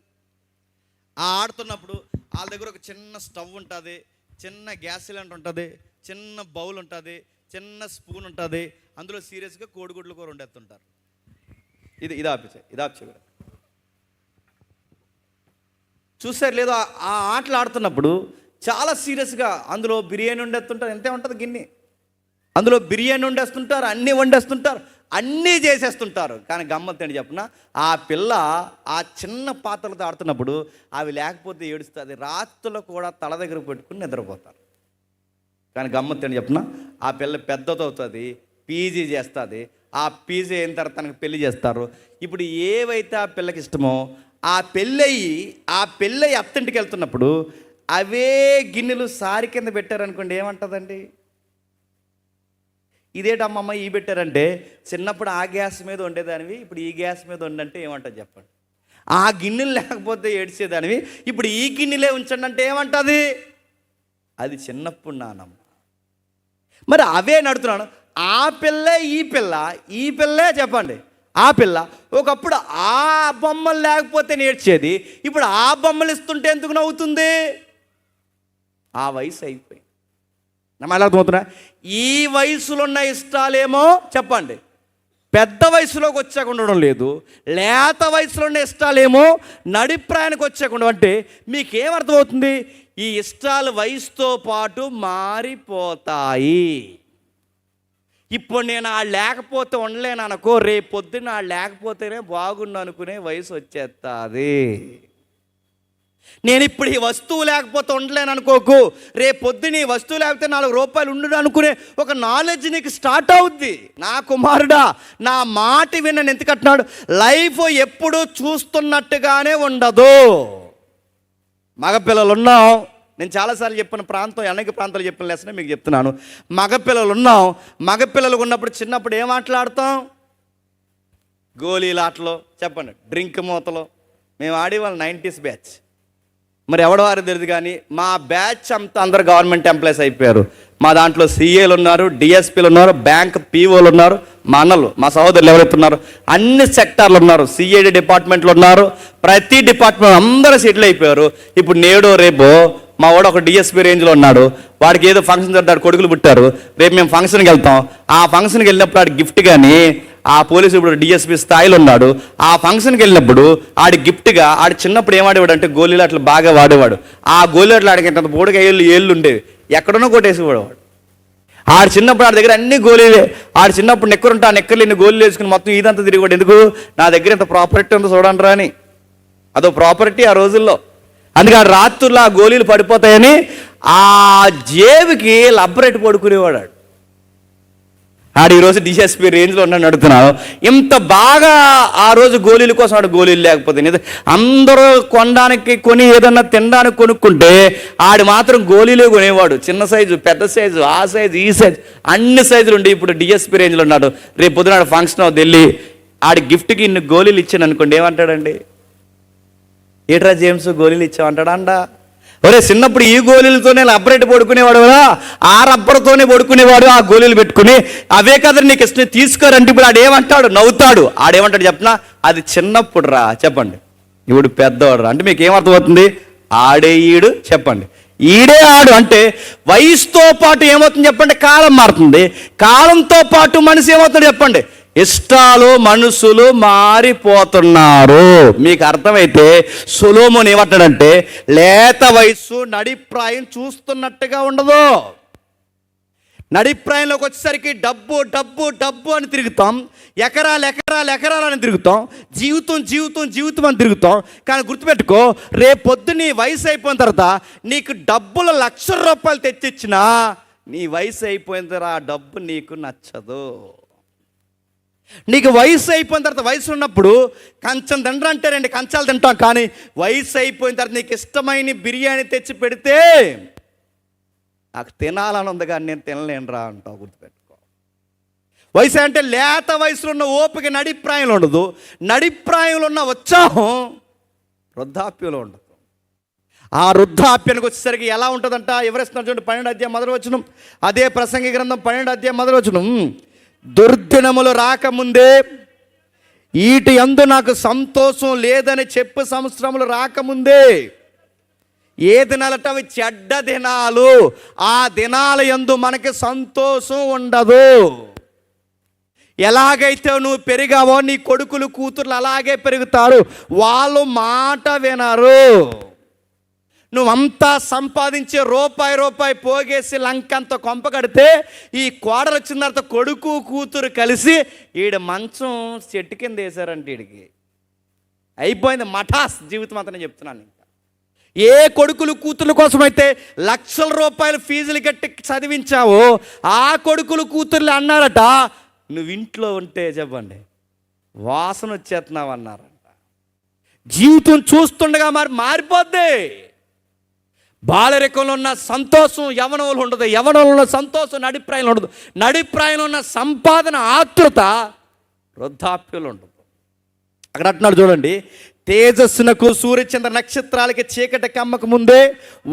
ఆ ఆడుతున్నప్పుడు వాళ్ళ దగ్గర ఒక చిన్న స్టవ్ ఉంటుంది, చిన్న గ్యాస్ సిలిండర్ ఉంటుంది, చిన్న బౌల్ ఉంటుంది, చిన్న స్పూన్ ఉంటుంది. అందులో సీరియస్గా కోడిగుడ్ల కూర వండేస్తుంటారు. ఇది ఆపిచే చూసారు లేదో? ఆ ఆటలు ఆడుతున్నప్పుడు చాలా సీరియస్గా అందులో బిర్యానీ వండేస్తుంటారు. ఎంతే ఉంటుంది గిన్నె, అందులో బిర్యానీ వండేస్తుంటారు, అన్నీ వండేస్తుంటారు, అన్నీ చేసేస్తుంటారు. కానీ గమ్మత్తేంటి చెప్పిన, ఆ పిల్ల ఆ చిన్న పాత్రలతో ఆడుతున్నప్పుడు అవి లేకపోతే ఏడుస్తుంది. రాత్రులు కూడా తల దగ్గర పెట్టుకుని నిద్రపోతారు. కానీ గమ్మత్తేంటి చెప్పిన, ఆ పిల్ల పెద్దదవుతుంది, పీజీ చేస్తుంది. ఆ పీజీ అయిన తర్వాత తనకు పెళ్లి చేస్తారు. ఇప్పుడు ఏవైతే ఆ పిల్లకి ఇష్టమో ఆ పెళ్ళయి అత్తింటికి వెళ్తున్నప్పుడు అవే గిన్నెలు సారి కింద పెట్టారనుకోండి, ఏమంటుందండి? ఇదేటమ్మమ్మ ఈ పెట్టారంటే, చిన్నప్పుడు ఆ గ్యాస్ మీద వండేదానివి, ఇప్పుడు ఈ గ్యాస్ మీద వండంటే ఏమంటుంది చెప్పండి? ఆ గిన్నెలు లేకపోతే ఏడ్చేదానివి, ఇప్పుడు ఈ గిన్నెలే ఉంచండి అంటే ఏమంటుంది? అది చిన్నప్పుడు నానమ్మ. మరి అవే నడుతున్నాను. ఆ పిల్లే ఈ పిల్లే చెప్పండి, ఆ పిల్ల ఒకప్పుడు ఆ బొమ్మలు లేకపోతే నేర్చేది, ఇప్పుడు ఆ బొమ్మలు ఇస్తుంటే ఎందుకు నవ్వుతుంది? ఆ వయసు అయిపోయింది. ఎలా అర్థమవుతున్నా? ఈ వయసులో ఉన్న ఇష్టాలేమో చెప్పండి పెద్ద వయసులోకి వచ్చాక ఉండడం లేదు, లేత వయసులో ఉన్న ఇష్టాలేమో నడిప్రాయానికి వచ్చాకుండా. అంటే మీకేమర్థమవుతుంది? ఈ ఇష్టాలు వయసుతో పాటు మారిపోతాయి. ఇప్పుడు నేను ఆ లేకపోతే ఉండలేను అనుకో, రేపు పొద్దున్న ఆ లేకపోతేనే బాగుండు అనుకునే వయసు వచ్చేస్తుంది. నేను ఇప్పుడు ఈ వస్తువు లేకపోతే ఉండలేను అనుకోకు, రేపు పొద్దున్న ఈ వస్తువు లేకపోతే 4 రూపాయలు ఉండు అనుకునే ఒక నాలెడ్జ్ నీకు స్టార్ట్ అవుద్ది. నా కుమారుడా, నా మాట వినని ఎందుకంటున్నాడు? లైఫ్ ఎప్పుడూ చూస్తున్నట్టుగానే ఉండదు. మగపిల్లలు ఉన్నాం, నేను చాలాసార్లు చెప్పిన ప్రాంతం, అనేక ప్రాంతాలు చెప్పిన లెసనే మీకు చెప్తున్నాను. మగపిల్లలు ఉన్నాం, మగపిల్లలు ఉన్నప్పుడు చిన్నప్పుడు ఏం ఆటలాడతాం? గోళీల ఆటలో చెప్పండి, డ్రింక్ మూతలో. మేము ఆడేవాళ్ళం 90s బ్యాచ్. మరి ఎవడో వారు తెలియదు కానీ మా బ్యాచ్ అంతా అందరు గవర్నమెంట్ ఎంప్లాయీస్ అయిపోయారు. మా దాంట్లో సీఏలు ఉన్నారు, డిఎస్పీలు ఉన్నారు, బ్యాంక్ పీఓలు ఉన్నారు, మా అన్నలు, మా సహోదరులు ఎవరైతే ఉన్నారు అన్ని సెక్టార్లు ఉన్నారు, సిఐడి డిపార్ట్మెంట్లు ఉన్నారు, ప్రతి డిపార్ట్మెంట్ అందరూ సెటిల్ అయిపోయారు. ఇప్పుడు నేడో రేపో మా వాడు ఒక డిఎస్పీ రేంజ్లో ఉన్నాడు, వాడికి ఏదో ఫంక్షన్ జరుగుతాడు, కొడుకులు పుట్టారు, రేపు మేము ఫంక్షన్కి వెళ్తాం. ఆ ఫంక్షన్కి వెళ్ళినప్పుడు వాడి గిఫ్ట్ కానీ ఆ పోలీసు ఇప్పుడు డిఎస్పీ స్థాయిలో ఉన్నాడు, ఆ ఫంక్షన్కి వెళ్ళినప్పుడు ఆడి గిఫ్ట్గా ఆడి చిన్నప్పుడు ఏమాడేవాడు అంటే గోళీలు అట్లా బాగా వాడేవాడు. ఆ గోళీలు ఆడికి ఇంత పొడుగా ఏళ్ళు ఉండేవి, ఎక్కడనో కొట్టేసేవాడు వాడు. ఆడు చిన్నప్పుడు ఆడి దగ్గర అన్ని గోళీలే. ఆడు చిన్నప్పుడు నెక్కరుంటే ఆ నెక్కర్లు ఇన్ని గోళీలు వేసుకుని మొత్తం ఇదంతా తిరిగివాడు. ఎందుకు? నా దగ్గర ఇంత ప్రాపర్టీ ఉందో చూడండి రా అని. అదో ప్రాపర్టీ ఆ రోజుల్లో. అందుకే ఆ రాత్రుల్లో ఆ గోళీలు పడిపోతాయని ఆ జేబుకి లబ్బరెట్టి పడుకునేవాడు. ఆడు ఈరోజు డిఎస్పీ రేంజ్లో ఉన్నాడు అడుగుతున్నాను. ఇంత బాగా ఆ రోజు గోళీల కోసం ఆడు గోళీలు లేకపోతే అందరూ కొనడానికి కొని ఏదన్నా తినడానికి కొనుక్కుంటే ఆడు మాత్రం గోళీలే కొనేవాడు. చిన్న సైజు, పెద్ద సైజు, ఆ సైజు, ఈ సైజు, అన్ని సైజులు ఉండి ఇప్పుడు డిఎస్పీ రేంజ్లో ఉన్నాడు. రేపు పొద్దున ఫంక్షన్ అవుతుంది, వెళ్ళి ఆడి గిఫ్ట్కి ఇన్ని గోళీలు ఇచ్చాను అనుకోండి, ఏమంటాడండి? ఏట్రా జేమ్స్ గోళీలు ఇచ్చామంటాడా అంట? ఒరే చిన్నప్పుడు ఈ గోళీలతోనే రబ్బరెట్టి పడుకునేవాడు కదా, ఆ రబ్బర్తోనే పడుకునేవాడు, ఆ గోళీలు పెట్టుకుని. అవే కదా నీకు ఇష్టం, తీసుకోరంటే ఇప్పుడు ఆడేమంటాడు? నవ్వుతాడు. ఆడేమంటాడు చెప్పనా? అది చిన్నప్పుడు రా చెప్పండి, ఇప్పుడు పెద్దవాడు రా అంటే మీకు ఏమర్థమవుతుంది? ఆడే ఈడు చెప్పండి, ఈడే ఆడు అంటే వయసుతో పాటు ఏమవుతుంది చెప్పండి? కాలం మారుతుంది. కాలంతో పాటు మనిషి ఏమవుతుంది చెప్పండి? ఇష్టాలు, మనుషులు మారిపోతున్నారు. మీకు అర్థమైతే సొలొమోను ఏమంటాడంటే లేత వయస్సు నడిప్రాయం చూస్తున్నట్టుగా ఉండదు. నడిప్రాయంలోకి వచ్చేసరికి డబ్బు డబ్బు డబ్బు అని తిరుగుతాం, ఎకరాలు ఎకరాలు ఎకరాలు అని తిరుగుతాం, జీవితం జీవితం జీవితం అని తిరుగుతాం. కానీ గుర్తుపెట్టుకో, రేపొద్దు నీ వయసు అయిపోయిన తర్వాత నీకు డబ్బులు ₹1,00,000 తెచ్చిచ్చినా నీ వయసు అయిపోయిన తర్వాత ఆ డబ్బు నీకు నచ్చదు. నీకు వయసు అయిపోయిన తర్వాత, వయసు ఉన్నప్పుడు కంచం తినరంటే 2 కంచాలు తింటాం, కానీ వయసు అయిపోయిన తర్వాత నీకు ఇష్టమైన బిర్యానీ తెచ్చి పెడితే నాకు తినాలని ఉంది కానీ నేను తినలేనురా అంటావు. గుర్తుపెట్టుకో, వయసు అంటే లేత వయసులో ఉన్న ఓపిక నడిప్రాయంలో ఉండదు, నడిప్రాయంలో ఉన్న ఉత్సాహం వృద్ధాప్యంలో ఉండదు. ఆ వృద్ధాప్యానికి వచ్చేసరికి ఎలా ఉంటుందంట, ఎవరేస్తున్నారు చూడండి, 12వ అధ్యాయం 1వ వచనం. అదే ప్రసంగి గ్రంథం 12వ అధ్యాయం 1వ వచనం. దుర్దినములు రాకముందే ఈటి యందు నాకు సంతోషం లేదని చెప్పు సంవత్సరములు రాకముందే. ఏ దినాలట? అవి చెడ్డ దినాలు. ఆ దినాల యందు మనకి సంతోషం ఉండదు. ఎలాగైతే నువ్వు పెరిగావో నీ కొడుకులు కూతుర్లు అలాగే పెరుగుతారు, వాళ్ళు మాట వినరు. నువ్వంతా సంపాదించే రూపాయి పోగేసి లంకంత కొంప కడితే ఈ కోడలు వచ్చిన తర్వాత కొడుకు కూతురు కలిసి ఈడ మంచం చెట్టు కింద వేశారంటే వీడికి అయిపోయింది మఠాస్ జీవితం అంతా. నేను చెప్తున్నాను, ఇంకా ఏ కొడుకులు కూతుర్ల కోసమైతే ₹1,00,000 ఫీజులు కట్టి చదివించావో ఆ కొడుకులు కూతుర్లు అన్నారట, నువ్వు ఇంట్లో ఉంటే చెప్పండి వాసన వచ్చేస్తున్నావు అన్నారంట. జీవితం చూస్తుండగా మారిపోద్ది. బాలరికంలో ఉన్న సంతోషం యవ్వనంలో ఉండదు, యవ్వనంలో ఉన్న సంతోషం నడిప్రాయంలో ఉండదు, నడిప్రాయంలో ఉన్న సంపాదన ఆతృత వృద్ధాప్యంలో ఉండదు. అక్కడ అంటున్నాడు చూడండి, తేజస్సునకు సూర్యచంద్ర నక్షత్రాలకి చీకటి కమ్మక ముందే,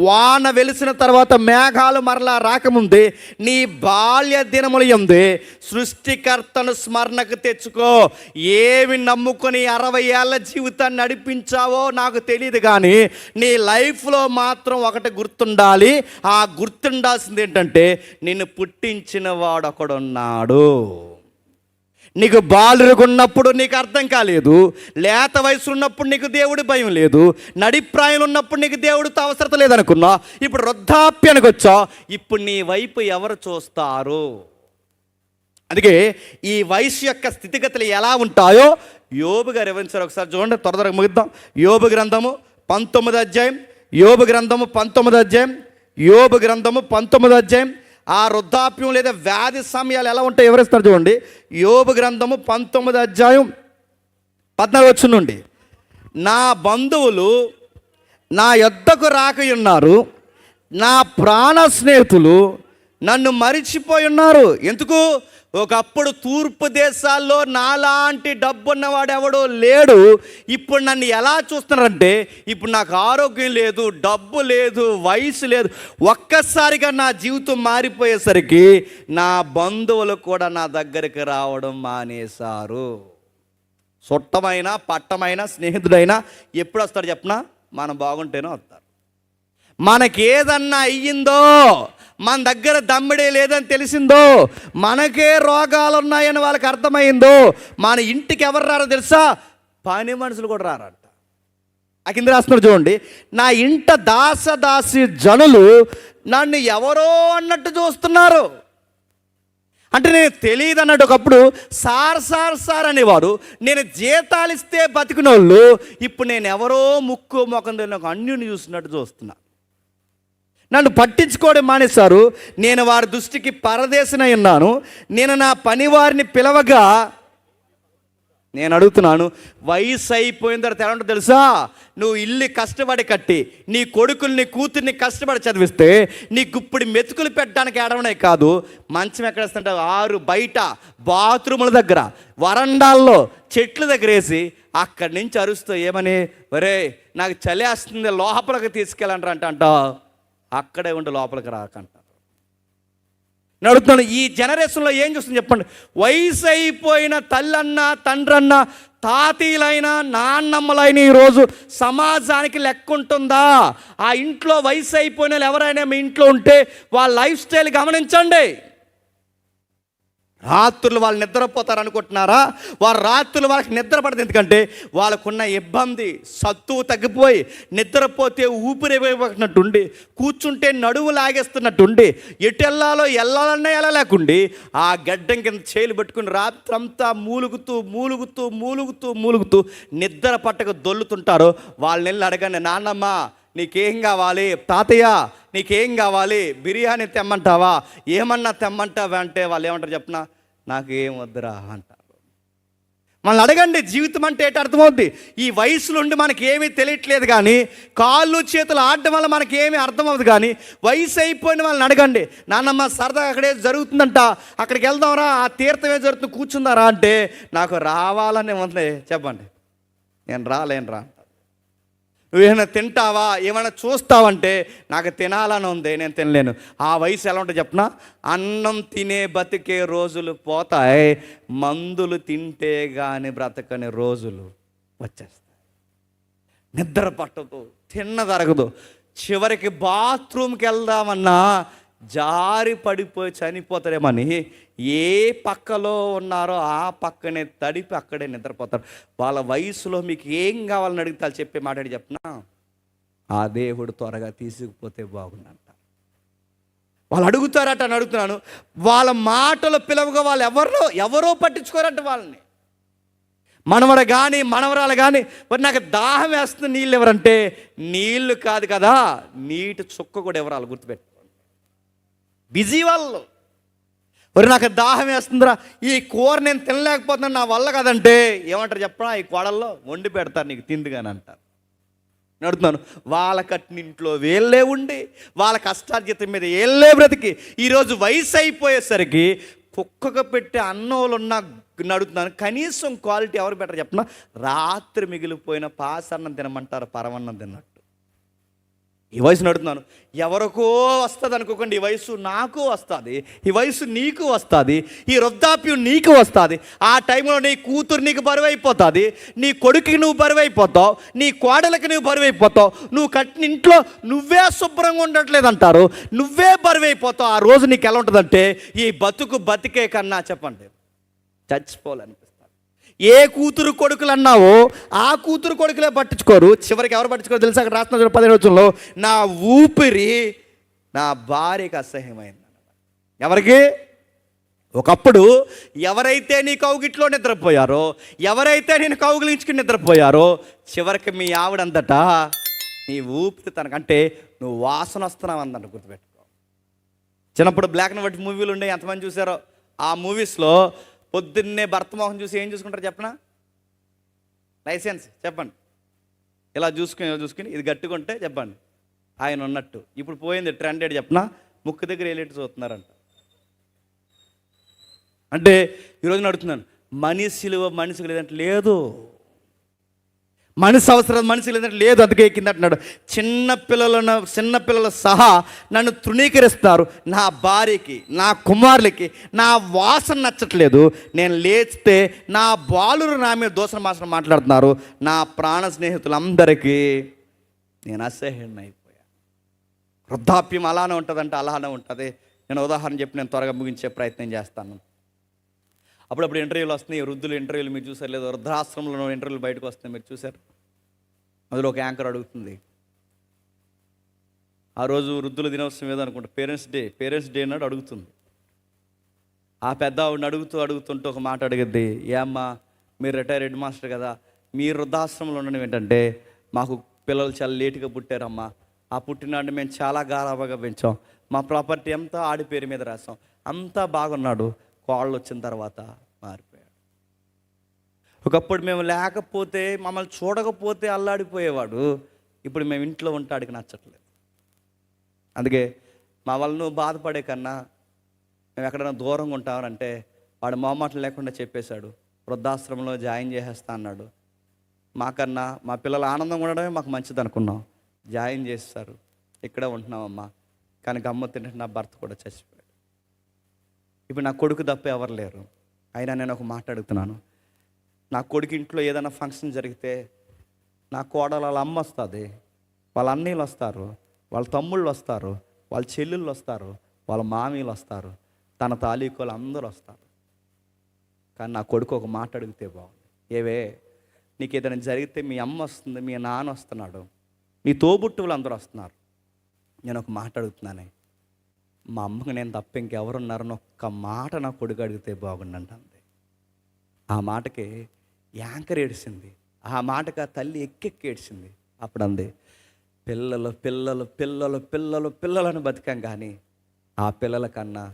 వాన వెలిసిన తర్వాత మేఘాలు మరలా రాకముందే, నీ బాల్య దినముల యందే సృష్టికర్తను స్మరణకు తెచ్చుకో. ఏమి నమ్ముకొని 60 ఏళ్ళ జీవితాన్ని నడిపించావో నాకు తెలియదు, కానీ నీ లైఫ్లో మాత్రం ఒకటి గుర్తుండాలి. ఆ గుర్తుండాల్సింది ఏంటంటే, నిన్ను పుట్టించిన వాడు ఒకడున్నాడు. నీకు బాలురుగా ఉన్నప్పుడు నీకు అర్థం కాలేదు, లేత వయసు ఉన్నప్పుడు నీకు దేవుడి భయం లేదు, నడిప్రాయంలో ఉన్నప్పుడు నీకు దేవుడితో అవసరత లేదనుకున్నా, ఇప్పుడు వృద్ధాప్యానికి వచ్చా, ఇప్పుడు నీ వైపు ఎవరు చూస్తారు? అందుకే ఈ వయసు యొక్క స్థితిగతులు ఎలా ఉంటాయో యోబు గారు వివరించారు. ఒకసారి చూడండి, త్వరగా ముగిద్దాం. యోబు గ్రంథము 19వ అధ్యాయం, యోబు గ్రంథము 19వ అధ్యాయం, యోబు గ్రంథము 19వ అధ్యాయం. ఆ వృద్ధాప్యం లేదా వ్యాధి సమయాలు ఎలా ఉంటాయో వివరిస్తారు చూడండి. యోబు గ్రంథము 19వ అధ్యాయం 14వ వచనం నుండి. నా బంధువులు నా యొద్దకు రాకయున్నారు, నా ప్రాణ స్నేహితులు నన్ను మరిచిపోయి ఉన్నారు. ఎందుకు? ఒకప్పుడు తూర్పు దేశాల్లో నాలాంటి డబ్బున్నవాడు ఎవడో లేడు. ఇప్పుడు నన్ను ఎలా చూస్తున్నారంటే, ఇప్పుడు నాకు ఆరోగ్యం లేదు, డబ్బు లేదు, వయసు లేదు. ఒక్కసారిగా నా జీవితం మారిపోయేసరికి నా బంధువులు కూడా నా దగ్గరికి రావడం మానేశారు. చుట్టమైన పట్టమైన స్నేహితుడైనా ఎప్పుడు వస్తాడు చెప్పనా? మనం బాగుంటేనే వస్తారు. మనకేదన్నా అయ్యిందో, మన దగ్గర దమ్మిడే లేదని తెలిసిందో, మనకే రోగాలు ఉన్నాయని వాళ్ళకి అర్థమైందో, మన ఇంటికి ఎవరు రారో తెలుసా? పని మనుషులు కూడా రారంట. ఆ కింద రాస్తున్నారు చూడండి, నా ఇంట దాసదాసి జనులు నన్ను ఎవరో అన్నట్టు చూస్తున్నారు. అంటే నేను తెలియదు అన్నట్టు. ఒకప్పుడు సార్ సార్ సార్ అనేవారు, నేను జీతాలు ఇస్తే బతికిన వాళ్ళు ఇప్పుడు నేను ఎవరో ముక్కు మొఖం తెలియని ఒక అన్యుని చూస్తున్నట్టు చూస్తున్నా. నన్ను పట్టించుకోవడం మానేశారు. నేను వారి దృష్టికి పరదేశనై ఉన్నాను. నేను నా పని వారిని పిలవగా, నేను అడుగుతున్నాను, వయసు అయిపోయిన తర్వాత ఎలా ఉంటుందో తెలుసా? నువ్వు ఇల్లు కష్టపడి కట్టి, నీ కొడుకుల్ని కూతుర్ని కష్టపడి చదివిస్తే, నీకు ఇప్పుడు మెతుకులు పెట్టడానికి ఏడవనే కాదు, మంచం ఎక్కడ వేస్తుంటావు? 6 బయట బాత్రూముల దగ్గర, వరండాల్లో, చెట్ల దగ్గర వేసి అక్కడి నుంచి అరుస్తూ ఏమని, ఒరే నాకు చలేస్తుంది లోపలికి తీసుకెళ్ళంటారు అంట. అక్కడే ఉండి లోపలికి రాకంటారు. నేను అడుగుతున్నాను, ఈ జనరేషన్లో ఏం చూస్తుంది చెప్పండి? వయసు అయిపోయిన తల్లన్నా తండ్రన్నా తాతీలైనా నాన్నమ్మలైన ఈరోజు సమాజానికి లెక్క ఉంటుందా? ఆ ఇంట్లో వయసు అయిపోయిన ఎవరైనా మీ ఇంట్లో ఉంటే వాళ్ళ లైఫ్ స్టైల్ గమనించండి. రాత్రులు వాళ్ళు నిద్రపోతారు అనుకుంటున్నారా? వారు రాత్రులు వాళ్ళకి నిద్ర పడదు. ఎందుకంటే వాళ్ళకున్న ఇబ్బంది, సత్తువు తగ్గిపోయి నిద్రపోతే ఊపిరిపోయినట్టుండి, కూర్చుంటే నడుము లాగేస్తున్నట్టుండి, ఎటు వెళ్ళాలన్నా వెళ్ళలేకుండి ఆ గడ్డం కింద చేలు పెట్టుకుని రాత్రంతా మూలుగుతూ నిద్ర పట్టక దొల్లుతుంటారు. వాళ్ళని వెళ్ళి అడగండి, నాన్నమ్మ నీకేం కావాలి, తాతయ్య నీకేం కావాలి, బిర్యానీ తెమ్మంటావా, ఏమన్నా తెమ్మంటావా అంటే వాళ్ళు ఏమంటారు చెప్పనా? నాకు ఏం వద్దురా అంటారు. మనల్ని అడగండి, జీవితం అంటే ఏంటి అర్థమవుద్ది. ఈ వయసులో ఉండి మనకి ఏమీ తెలియట్లేదు, కానీ కాళ్ళు చేతులు ఆడడం వల్ల మనకి ఏమీ అర్థమవుతుంది. కానీ వయసు అయిపోయిన వాళ్ళని అడగండి, నాన్నమ్మ సరదాగా అక్కడే జరుగుతుందంట, అక్కడికి వెళ్దాంరా, ఆ తీర్థమే జరుగుతుంది, కూర్చుందారా అంటే నాకు రావాలని ఉంది, చెప్పండి నేను రాలేనురా. నువ్వేమైనా తింటావా, ఏమైనా చూస్తావంటే నాకు తినాలని ఉంది, నేను తినలేను. ఆ వయసు ఎలా ఉంటుంది చెప్పనా? అన్నం తినే బతికే రోజులు పోతాయి, మందులు తింటే కానీ బ్రతకని రోజులు వచ్చేస్తాయి. నిద్ర పట్టదు, తిన్నదరగదు, చివరికి బాత్రూమ్కి వెళ్దామన్నా జారి పడిపోయి చనిపోతారేమని ఏ పక్కలో ఉన్నారో ఆ పక్కనే తడిపి అక్కడే నిద్రపోతారు. వాళ్ళ వయసులో మీకు ఏం కావాలని అడిగితే చెప్పే మాట్లాడి చెప్పనా? ఆ దేవుడు త్వరగా తీసుకుపోతే బాగుందంట. వాళ్ళు అడుగుతారట అని అడుగుతున్నాను. వాళ్ళ మాటలు పిలవగా వాళ్ళు ఎవరో పట్టించుకోరట వాళ్ళని. మనవడు కానీ మనవరాలు కానీ, మరి నాకు దాహం వేస్తుంది నీళ్ళు ఎవరంటే, నీళ్ళు కాదు కదా, నీటి చుక్క కూడా ఎవరాలు గుర్తుపెట్టుకోండి. బిజీ వాళ్ళు. మరి నాకు దాహం వేస్తుందిరా, ఈ కూర నేను తినలేకపోతున్నాను, నా వల్ల కదంటే ఏమంటారు చెప్పరా? ఈ కోడల్లో వండి పెడతారు నీకు తిందుగాని అంటారు. నడుతున్నాను. వాళ్ళ కట్టినింట్లో వేళ్ళే ఉండి, వాళ్ళ కష్టార్జితం మీద ఏళ్ళే బ్రతికి ఈరోజు వయసు అయిపోయేసరికి కుక్కకు పెట్టే అన్నంలో నడుతున్నాను. కనీసం క్వాలిటీ ఎవరు బెటర్ చెప్పినా, రాత్రి మిగిలిపోయిన పాసన్నం తినమంటారు, పరమన్నం తిన్నట్టు. ఈ వయసు నడుతున్నాను. ఎవరికో వస్తుంది అనుకోకండి, ఈ వయసు నాకు వస్తుంది, ఈ వయసు నీకు వస్తుంది, ఈ వృద్ధాప్యం నీకు వస్తుంది. ఆ టైంలో నీ కూతురు నీకు బరువు అయిపోతుంది, నీ కొడుకుకి నువ్వు బరువు అయిపోతావు, నీ కోడలకి నువ్వు బరువు అయిపోతావు, నువ్వు కట్టిన ఇంట్లో నువ్వే శుభ్రంగా ఉండట్లేదు అంటారు, నువ్వే బరువు అయిపోతావు. ఆ రోజు నీకు ఎలా ఉంటుందంటే, ఈ బతికే కన్నా చెప్పండి చచ్చిపోవాలనిపిస్తుంది. ఏ కూతురు కొడుకులు అన్నావో ఆ కూతురు కొడుకులే పట్టించుకోరు. చివరికి ఎవరు పట్టించుకోరు తెలుసా? అక్కడ రాసిన 15 రోజుల్లో నా ఊపిరి నా భార్యకి అసహ్యమైంది. ఎవరికి? ఒకప్పుడు ఎవరైతే నీ కౌగిట్లో నిద్రపోయారో, ఎవరైతే నేను కౌగిలించుకుని నిద్రపోయారో, చివరికి మీ ఆవిడంతటా నీ ఊపిరి తనకంటే నువ్వు వాసన వస్తున్నావు అందంట. గుర్తుపెట్టుకో. చిన్నప్పుడు బ్లాక్ అండ్ వైట్ మూవీలు ఉండే, ఎంతమంది చూసారో? ఆ మూవీస్లో పొద్దున్నే భర్త మోహం చూసి ఏం చూసుకుంటారు చెప్పనా? లైసెన్స్ చెప్పండి. ఇలా చూసుకుని ఇది గట్టుకుంటే చెప్పండి ఆయన ఉన్నట్టు. ఇప్పుడు పోయింది ట్రెండెడ్ చెప్పనా? ముక్కు దగ్గర వెళ్ళేట్టు చూస్తున్నారంట. అంటే ఈరోజు నడుతున్నాను, మనిషికి లేదంటే లేదు, మనిషి అవసరం మనిషి లేదంటే లేదు. అందుకే కింద అంటున్నాడు, చిన్నపిల్లలు సహా నన్ను తృణీకరిస్తారు, నా భార్యకి నా కుమారులకి నా వాసన నచ్చట్లేదు, నేను లేస్తే నా బాలురు నా మీద దోషణ మాసన మాట్లాడుతున్నారు, నా ప్రాణ స్నేహితులందరికీ నేను అసహ్యం అయిపోయాను. వృద్ధాప్యం అలానే ఉంటుందంటే అలానే ఉంటుంది. నేను ఉదాహరణ చెప్పి నేను త్వరగా ముగించే ప్రయత్నం చేస్తాను. అప్పుడప్పుడు ఇంటర్వ్యూలు వస్తున్నాయి, వృద్ధులు ఇంటర్వ్యూలు మీరు చూసారు లేదు? వృద్ధాశ్రమంలో ఇంటర్వ్యూలు బయటకు వస్తున్నాయి, మీరు చూసారు? అందులో ఒక యాంకర్ అడుగుతుంది, ఆ రోజు వృద్ధుల దినోత్సవం ఏదో అనుకుంటా, పేరెంట్స్ డే నాడు అడుగుతుంది. ఆ పెద్ద ఆవిడని అడుగుతుంటే ఒక మాట అడిగిద్ది, ఏమ్మా మీరు రిటైర్డ్ హెడ్ మాస్టర్ కదా, మీరు వృద్ధాశ్రమంలో ఉండడం ఏంటంటే, మాకు పిల్లలు చాలా లేటుగా పుట్టారమ్మా, ఆ పుట్టినాడిని మేము చాలా గారాబగా పెంచాం, మా ప్రాపర్టీ అంతా ఆడి పేరు మీద రాసాం, అంతా బాగున్నాడు, కోళ్ళు వచ్చిన తర్వాత మారిపోయాడు. ఒకప్పుడు మేము లేకపోతే, మమ్మల్ని చూడకపోతే అల్లాడిపోయేవాడు, ఇప్పుడు మేము ఇంట్లో ఉంటాడికి నచ్చట్లేదు. అందుకే మా వాళ్ళను బాధపడే కన్నా మేము ఎక్కడైనా దూరంగా ఉంటామనంటే, వాడు మొహమాటం లేకుండా చెప్పేశాడు, వృద్ధాశ్రమంలో జాయిన్ చేసేస్తా అన్నాడు. మాకన్నా మా పిల్లలు ఆనందంగా ఉండడమే మాకు మంచిది అనుకున్నాం, జాయిన్ చేస్తారు, ఇక్కడే ఉంటున్నామమ్మా. కానీ గమ్మత్తింటే నా భర్త కూడా చచ్చిపోయాడు. ఇప్పుడు నా కొడుకు తప్ప ఎవరు లేరు. అయినా నేను ఒక మాట అడుగుతున్నాను, నా కొడుకు ఇంట్లో ఏదైనా ఫంక్షన్ జరిగితే నా కోడలు వాళ్ళ అమ్మ వస్తుంది, వాళ్ళ అన్నయ్యలు వస్తారు, వాళ్ళ తమ్ముళ్ళు వస్తారు, వాళ్ళ చెల్లెళ్ళు వస్తారు, వాళ్ళ మామీలు వస్తారు, తన తాలూకోలు అందరూ వస్తారు. కానీ నా కొడుకు ఒక మాట అడిగితే బాగుంది, ఏవే నీకు ఏదైనా జరిగితే మీ అమ్మ వస్తుంది, మీ నాన్న వస్తున్నాడు, నీ తోబుట్టువులు అందరూ వస్తున్నారు, నేను ఒక మాట అడుగుతున్నానే, మా అమ్మకి నేను తప్ప ఇంకెవరున్నారని ఒక్క మాట నా కొడుకు అడిగితే బాగుండంటుంది. ఆ మాటకి యాంకర్ ఏడిసింది, ఆ మాటకి ఆ తల్లి ఎక్కెక్కి ఏడిసింది. అప్పుడు అంది, పిల్లలు పిల్లలు పిల్లలు పిల్లలు పిల్లలను బతికాం, కానీ ఆ పిల్లల కన్నా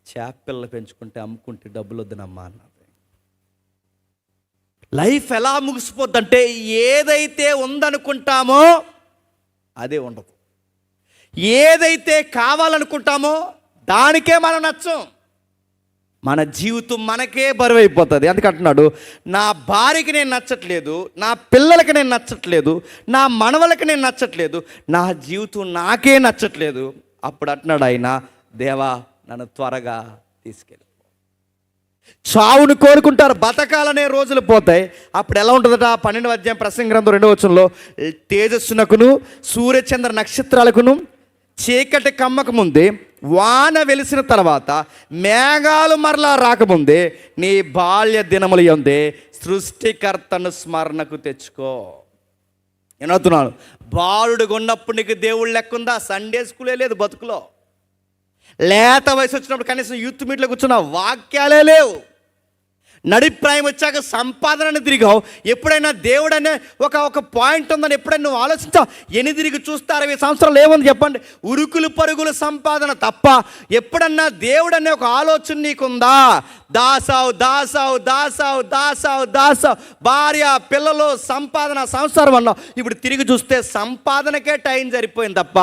చేపపిల్లలు పెంచుకుంటే అమ్ముకుంటే డబ్బులు వద్దునమ్మా అన్నది. లైఫ్ ఎలా ముగిసిపోద్దంటే ఏదైతే ఉందనుకుంటామో అదే ఉండదు, ఏదైతే కావాలనుకుంటామో దానికే మనం నచ్చం. మన జీవితం మనకే బరువు అయిపోతుంది. అందుకంటున్నాడు, నా భార్యకి నేను నచ్చట్లేదు, నా పిల్లలకి నేను నచ్చట్లేదు, నా మనవలకి నేను నచ్చట్లేదు, నా జీవితం నాకే నచ్చట్లేదు. అప్పుడు అంటున్నాడు ఆయన, దేవా నన్ను త్వరగా తీసుకెళ్ళి. చావును కోరుకుంటారు, బతకాలనే రోజులు పోతాయి. అప్పుడు ఎలా ఉంటుందట? 12వ అధ్యాయం ప్రసంగి గ్రంథం 2వ వచనంలో, తేజస్సునకును సూర్యచంద్ర నక్షత్రాలకును చీకటి కమ్మక ముందే, వాన వెలిసిన తర్వాత, మేఘాలు మరలా రాకముందే, నీ బాల్య దినములు యందే సృష్టికర్తను స్మరణకు తెచ్చుకో. నేను అవుతున్నాను, బాలుడుగా ఉన్నప్పుడు నీకు దేవుడు లెక్కుందా? సండే స్కూలే లేదు బతుకులో. లేత వయసు వచ్చినప్పుడు కనీసం యూత్ మీట్లో కూర్చున్న వాక్యాలే లేవు. నడిప్రాయం వచ్చాక సంపాదనని తిరిగావు. ఎప్పుడైనా దేవుడు అనే ఒక పాయింట్ ఉందని ఎప్పుడైనా నువ్వు ఆలోచించావు? ఎన్ని తిరిగి చూస్తే 60 సంవత్సరాలు ఏముంది చెప్పండి? ఉరుకులు పరుగులు సంపాదన తప్ప ఎప్పుడన్నా దేవుడు అనే ఒక ఆలోచన నీకుందా? దాసావు దాసావు దాసావు దాసావు దాసావు, భార్య పిల్లలు సంపాదన సంసారం అన్నావు. ఇప్పుడు తిరిగి చూస్తే సంపాదనకే టైం సరిపోయింది తప్ప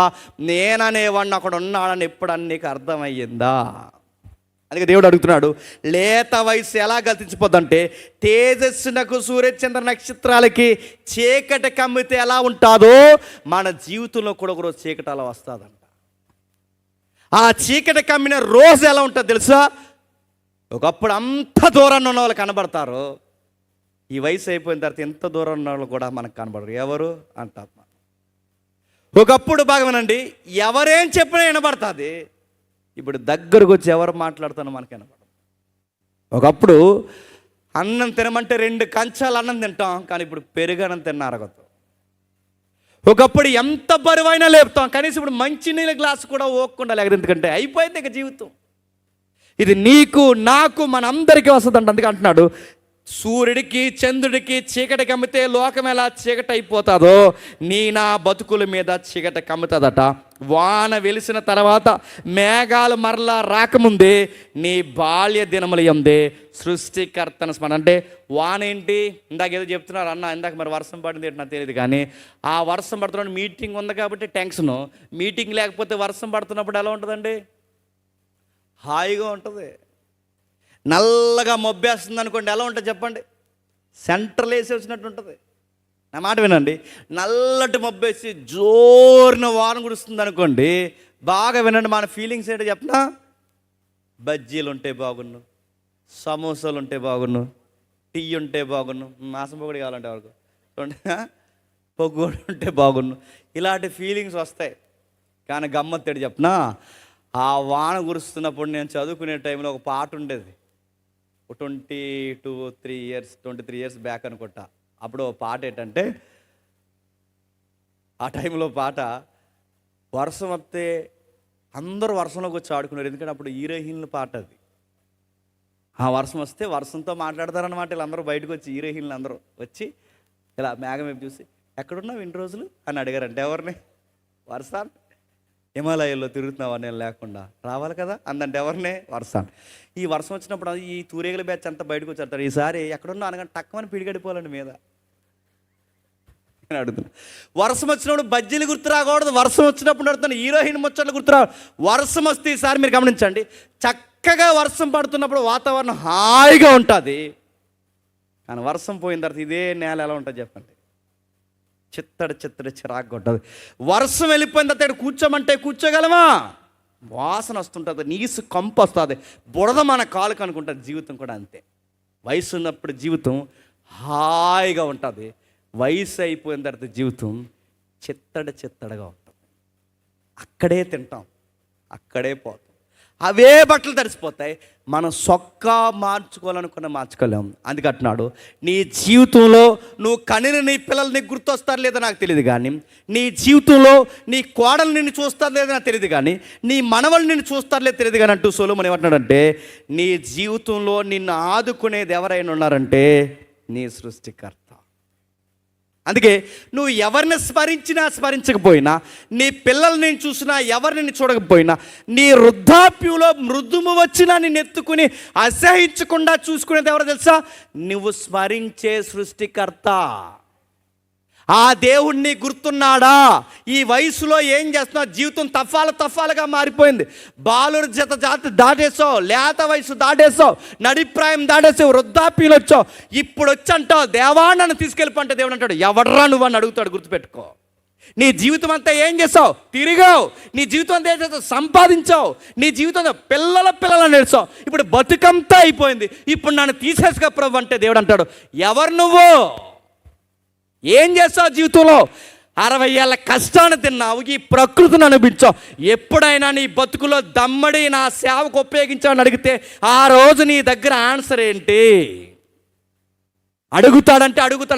నేననేవాడిని అక్కడ ఉన్నాడని ఎప్పుడన్నా నీకు అర్థమయ్యిందా? అందుకే దేవుడు అడుగుతున్నాడు, లేత వయసు ఎలా గతించిపోద్దంటే, తేజస్సునకు సూర్యచంద్ర నక్షత్రాలకి చీకటి కమ్మితే ఎలా ఉంటుందో మన జీవితంలో కూడా ఒకరోజు చీకటి అలా వస్తుందంట. ఆ చీకటి కమ్మిన రోజు ఎలా ఉంటుంది తెలుసా? ఒకప్పుడు అంత దూరాన్ని ఉన్న వాళ్ళు కనబడతారు, ఈ వయసు అయిపోయిన తర్వాత ఎంత దూరం ఉన్న వాళ్ళు కూడా మనకు కనబడరు. ఎవరు అంటారు? ఒకప్పుడు భాగమేనండి, ఎవరేం చెప్పినా వినబడుతుంది. ఇప్పుడు దగ్గరకు వచ్చి ఎవరు మాట్లాడుతానో మనకి వినపడదు. ఒకప్పుడు అన్నం తినమంటే 2 కంచాలు అన్నం తింటాం, కానీ ఇప్పుడు పెరుగన్నం తిన్న అరగదు. ఒకప్పుడు ఎంత బరువైనా లేపుతాం, కనీసం ఇప్పుడు మంచినీళ్ళ గ్లాసు కూడా ఓకుండా లేకపోతే, ఎందుకంటే అయిపోయింది ఇక జీవితం. ఇది నీకు నాకు మనందరికీ వస్తుందంట. అందుకే అంటున్నాడు, సూర్యుడికి చంద్రుడికి చీకటి కమ్మితే లోకం ఎలా చీకటి అయిపోతుందో నా బతుకుల మీద చీకటి కమ్ముతుందట. వాన వెలిసిన తర్వాత, మేఘాలు మరలా రాకముందే, నీ బాల్య దినములు యందే సృష్టికర్తను స్మరణ. అంటే వాన ఏంటి? ఇందాక ఏదో చెప్తున్నారు అన్న, ఇందాక మరి వర్షం పడింది ఏంటి నాకు తెలియదు, కానీ ఆ వర్షం పడుతున్నప్పుడు మీటింగ్ ఉంది కాబట్టి టెన్షను. మీటింగ్ లేకపోతే వర్షం పడుతున్నప్పుడు ఎలా ఉంటుందండి? హాయిగా ఉంటుంది. నల్లగా మొబ్బేస్తుంది అనుకోండి, ఎలా ఉంటుంది చెప్పండి? సెంట్రల్ వేసి వచ్చినట్టు ఉంటుంది. నా మాట వినండి, నల్లటి మొబ్బేసి జోరున వాన కురుస్తుంది అనుకోండి, బాగా వినండి, మన ఫీలింగ్స్ ఏంటో చెప్పనా? బజ్జీలు ఉంటే బాగున్ను, సమోసాలు ఉంటే బాగున్ను, టీ ఉంటే బాగున్ను, మాసం పొగడి కావాలంటే వరకు పొగ్గుడు ఉంటే బాగున్ను, ఇలాంటి ఫీలింగ్స్ వస్తాయి. కానీ గమ్మత్తేడు చెప్పనా, ఆ వాన కురుస్తున్నప్పుడు నేను చదువుకునే టైంలో ఒక పాట ఉండేది, 23 ఇయర్స్ బ్యాక్ అనుకుంటా. అప్పుడు పాట ఏంటంటే, ఆ టైంలో పాట, వర్షం వస్తే అందరూ వర్షంలోకి వచ్చి ఆడుకున్నారు, ఎందుకంటే అప్పుడు హీరోయిన్ల పాట అది. ఆ వర్షం వస్తే వర్షంతో మాట్లాడతారనమాట. వీళ్ళందరూ బయటకు వచ్చి, హీరోయిన్లు అందరూ వచ్చి ఇలా మేఘం వైపు చూసి, ఎక్కడున్నావు ఇన్ని రోజులు అని అడిగారంటే ఎవరిని? వర్షాన్ని. హిమాలయాల్లో తిరుగుతున్నావా నేను లేకుండా, రావాలి కదా అందంటే ఎవరినే? వర్షాన్ని. ఈ వర్షం వచ్చినప్పుడు ఈ తూరేగల బ్యాచ్ అంతా బయటకు వచ్చేస్తారు. ఈసారి ఎక్కడున్నా అనగానే టక్కమని పిడిగడిపోవాలండి మీద. నేను అడుగుతున్నా, వర్షం వచ్చినప్పుడు బజ్జీలు గుర్తు రాకూడదు, వర్షం వచ్చినప్పుడు అడుగుతాను హీరోయిన్ ముచ్చట్లు గుర్తురా. వర్షం వస్తే ఈసారి మీరు గమనించండి, చక్కగా వర్షం పడుతున్నప్పుడు వాతావరణం హాయిగా ఉంటుంది, కానీ వర్షం పోయిన తర్వాత ఇదే నేల ఎలా ఉంటుంది చెప్పండి? చిత్తడి చిరాకు ఉంటుంది. వర్షం వెళ్ళిపోయిన తర్వాత కూర్చోమంటే కూర్చోగలమా? వాసన వస్తుంటుంది, నీసు కంపు వస్తుంది, బురద మన కాలుకు అనుకుంటుంది. జీవితం కూడా అంతే. వయసు ఉన్నప్పుడు జీవితం హాయిగా ఉంటుంది, వయసు అయిపోయిన తర్వాత జీవితం చిత్తడిగా ఉంటుంది. అక్కడే తింటాం, అక్కడే పోతాం, అవే బట్టలు తడిసిపోతాయి. మనం సొక్కా మార్చుకోవాలనుకున్న మార్చుకోలేము. అందుకే అంటున్నాడు, నీ జీవితంలో నువ్వు కనిన నీ పిల్లలు నీకు గుర్తొస్తారు లేదో నాకు తెలియదు, కానీ నీ జీవితంలో నీ కోడలు నిన్ను చూస్తారు లేదో నాకు తెలియదు, కానీ నీ మనవలు నిన్ను చూస్తారు లేదో తెలియదు కానీ అంటూ సొలొమోను ఏమంటున్నాడంటే, నీ జీవితంలో నిన్ను ఆదుకునేది ఎవరైనా ఉన్నారంటే నీ సృష్టికర్త. అందుకే నువ్వు ఎవరిని స్మరించకపోయినా, నీ పిల్లల్ని నేను చూసినా, ఎవరిని చూడకపోయినా, నీ వృద్ధాప్యంలో మృదుము వచ్చినా నిన్ను ఎత్తుకుని అసహించకుండా చూసుకునేది ఎవరో తెలుసా? నువ్వు స్మరించే సృష్టికర్త. ఆ దేవుణ్ణి గుర్తున్నాడా? ఈ వయసులో ఏం చేస్తున్నావు? జీవితం తఫాలుగా మారిపోయింది. బాలుర జాతి దాటేసావు, లేత వయసు దాటేసావు, నడిప్రాయం దాటేసావు, వృద్ధాప్యంలో వచ్చావు. ఇప్పుడు వచ్చి అంటావు, దేవా నన్ను తీసుకెళ్ళిపోంటే దేవుడు అంటాడు, ఎవడరా నువ్వు అని అడుగుతాడు. గుర్తుపెట్టుకో. నీ జీవితం అంతా ఏం చేసావు? తిరిగావు. నీ జీవితం అంతా ఏం చేసావు? సంపాదించావు. నీ జీవితం పిల్లల నేర్చావు. ఇప్పుడు బతుకంతా అయిపోయింది. ఇప్పుడు నన్ను తీసేసుకో ప్రభు అంటే దేవుడు అంటాడు, ఎవరు నువ్వు? ఏం చేస్తావు జీవితంలో? 60 ఏళ్ళ కష్టాన్ని తిన్నావు, ఈ ప్రకృతిని అనుభవించావు. ఎప్పుడైనా నీ బతుకులో దమ్మడి నా సేవకు ఉపయోగించావని అడిగితే ఆ రోజు నీ దగ్గర ఆన్సర్ ఏంటి? అడుగుతాడు.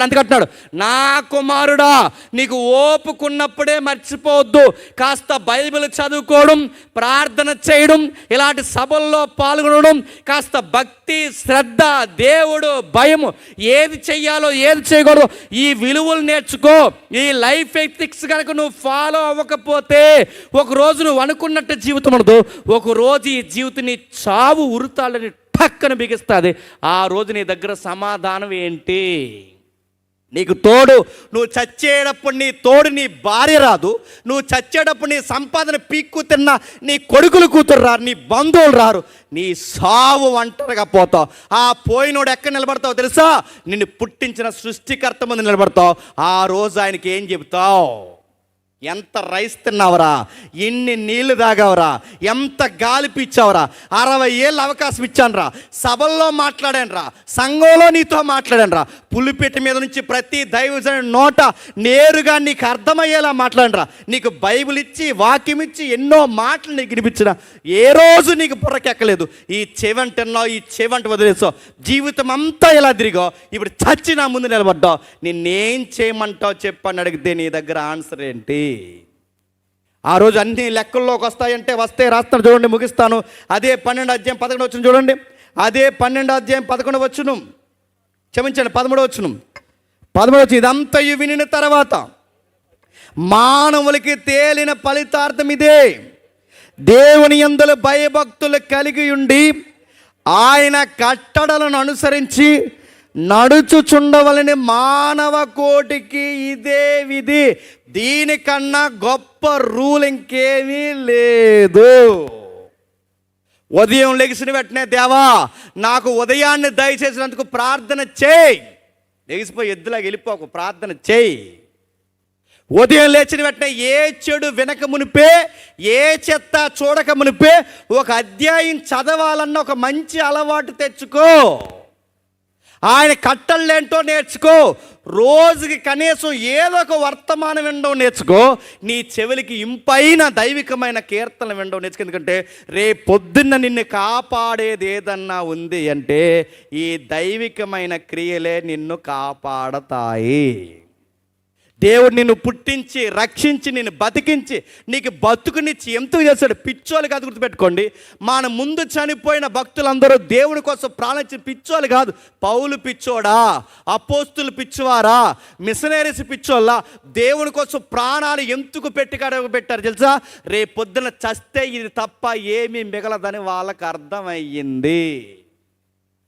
అందుకంటున్నాడు, నా కుమారుడా, నీకు ఓపుకున్నప్పుడే మర్చిపోవద్దు. కాస్త బైబిల్ చదువుకోవడం, ప్రార్థన చేయడం, ఇలాంటి సభల్లో పాల్గొనడం, కాస్త భక్తి, శ్రద్ధ, దేవుడు భయము, ఏది చెయ్యాలో ఏది చేయకూడదు, ఈ విలువలు నేర్చుకో. ఈ లైఫ్ ఎథిక్స్ కనుక నువ్వు ఫాలో అవ్వకపోతే ఒకరోజు నువ్వు అనుకున్నట్టు జీవితం ఉండదు. ఒకరోజు ఈ జీవితాన్ని చావు ఉరుతాలని పక్కన బిగిస్తుంది. ఆ రోజు నీ దగ్గర సమాధానం ఏంటి? నీకు తోడు, నువ్వు చచ్చేటప్పుడు నీ తోడు నీ భార్య రాదు. నువ్వు చచ్చేటప్పుడు నీ సంపాదన పీక్కు తిన్న నీ కొడుకులు కూతురు రారు, నీ బంధువులు రారు. నీ సావు ఒంటరిగా పోతావు. ఆ పోయినోడు ఎక్కడ నిలబడతావు తెలుసా? నిన్ను పుట్టించిన సృష్టికర్త ముందు నిలబడతావు. ఆ రోజు ఆయనకి ఏం చెబుతావు? ఎంత రైస్ తిన్నావరా, ఎన్ని నీళ్లు తాగావరా, ఎంత గాలి పీచ్చావరా, 60 ఏళ్ళు అవకాశం ఇచ్చానురా, సభల్లో మాట్లాడానురా, సంఘంలో నీతో మాట్లాడానురా, పులిపెట్టి మీద నుంచి ప్రతి దైవజనుడి నోట నేరుగా నీకు అర్థమయ్యేలా మాట్లాడరా, నీకు బైబిల్ ఇచ్చి వాక్యం ఇచ్చి ఎన్నో మాటలు నీకు వినిపించిన ఏ రోజు నీకు బుర్రకెక్కలేదు. ఈ చెవంటున్నావు, ఈ చెవంట వదిలేసావు, జీవితం అంతా ఇలా తిరిగావు. ఇప్పుడు చచ్చి నా ముందు నిలబడ్డావు. నిన్నేం చేయమంటావు చెప్పని అడిగితే నీ దగ్గర ఆన్సర్ ఏంటి? ఆ రోజు అన్ని లెక్కల్లోకి వస్తాయంటే వస్తే రాస్తాను చూడండి, ముగిస్తాను. అదే 12 అధ్యాయం 11 వచనం చూడండి. అదే 12 అధ్యాయం 11 వచనం, క్షమించండి 13 వచనం. 13 వచనం, ఇదంతయు వినిన తర్వాత మానవులకి తేలిన ఫలితార్థం ఇదే, దేవుని యందు భయభక్తులు కలిగి ఉండి ఆయన కట్టడలను అనుసరించి నడుచుచుండవలని మానవ కోటికి ఇదే విధి. దీనికన్నా గొప్ప రూల్ ఇంకేమీ లేదు. ఉదయం లెగిసిన వెంటనే, దేవా నాకు ఉదయాన్ని దయచేసినందుకు ప్రార్థన చేయి. లెగిసిపోయి ఎద్దులాగా వెళ్ళిపోకు, ప్రార్థన చేయి. ఉదయం లేచిన వెంటనే ఏ చెడు వినక మునిపే, ఏ చెత్త చూడక మునిపే ఒక అధ్యాయం చదవాలన్న ఒక మంచి అలవాటు తెచ్చుకో. ఆయన కట్టళ్ళేంటో నేర్చుకో. రోజుకి కనీసం ఏదో ఒక వర్తమానం వినడం నేర్చుకో. నీ చెవులకి ఇంపైన దైవికమైన కీర్తనలు వినడం నేర్చుకో. ఎందుకంటే రేపు పొద్దున్న నిన్ను కాపాడేది ఏదన్నా ఉంది అంటే ఈ దైవికమైన క్రియలే నిన్ను కాపాడతాయి. దేవుడు నిన్ను పుట్టించి, రక్షించి, నిన్ను బతికించి, నీకు బతుకునిచ్చి ఎంతో చేశాడు. పిచ్చోళ్ళు కాదు, గుర్తుపెట్టుకోండి. మన ముందు చనిపోయిన భక్తులందరూ దేవుని కోసం ప్రాణించిన పిచ్చోళ్ళు కాదు. పౌలు పిచ్చోడా, అపోస్తులు పిచ్చివారా, మిషనరీస్ పిచ్చోళ్ళ? దేవుని కోసం ప్రాణాలు ఎందుకు పెట్టారు తెలుసా? రేపు పొద్దున చస్తే ఇది తప్ప ఏమీ మిగలదని వాళ్ళకి అర్థమయ్యింది.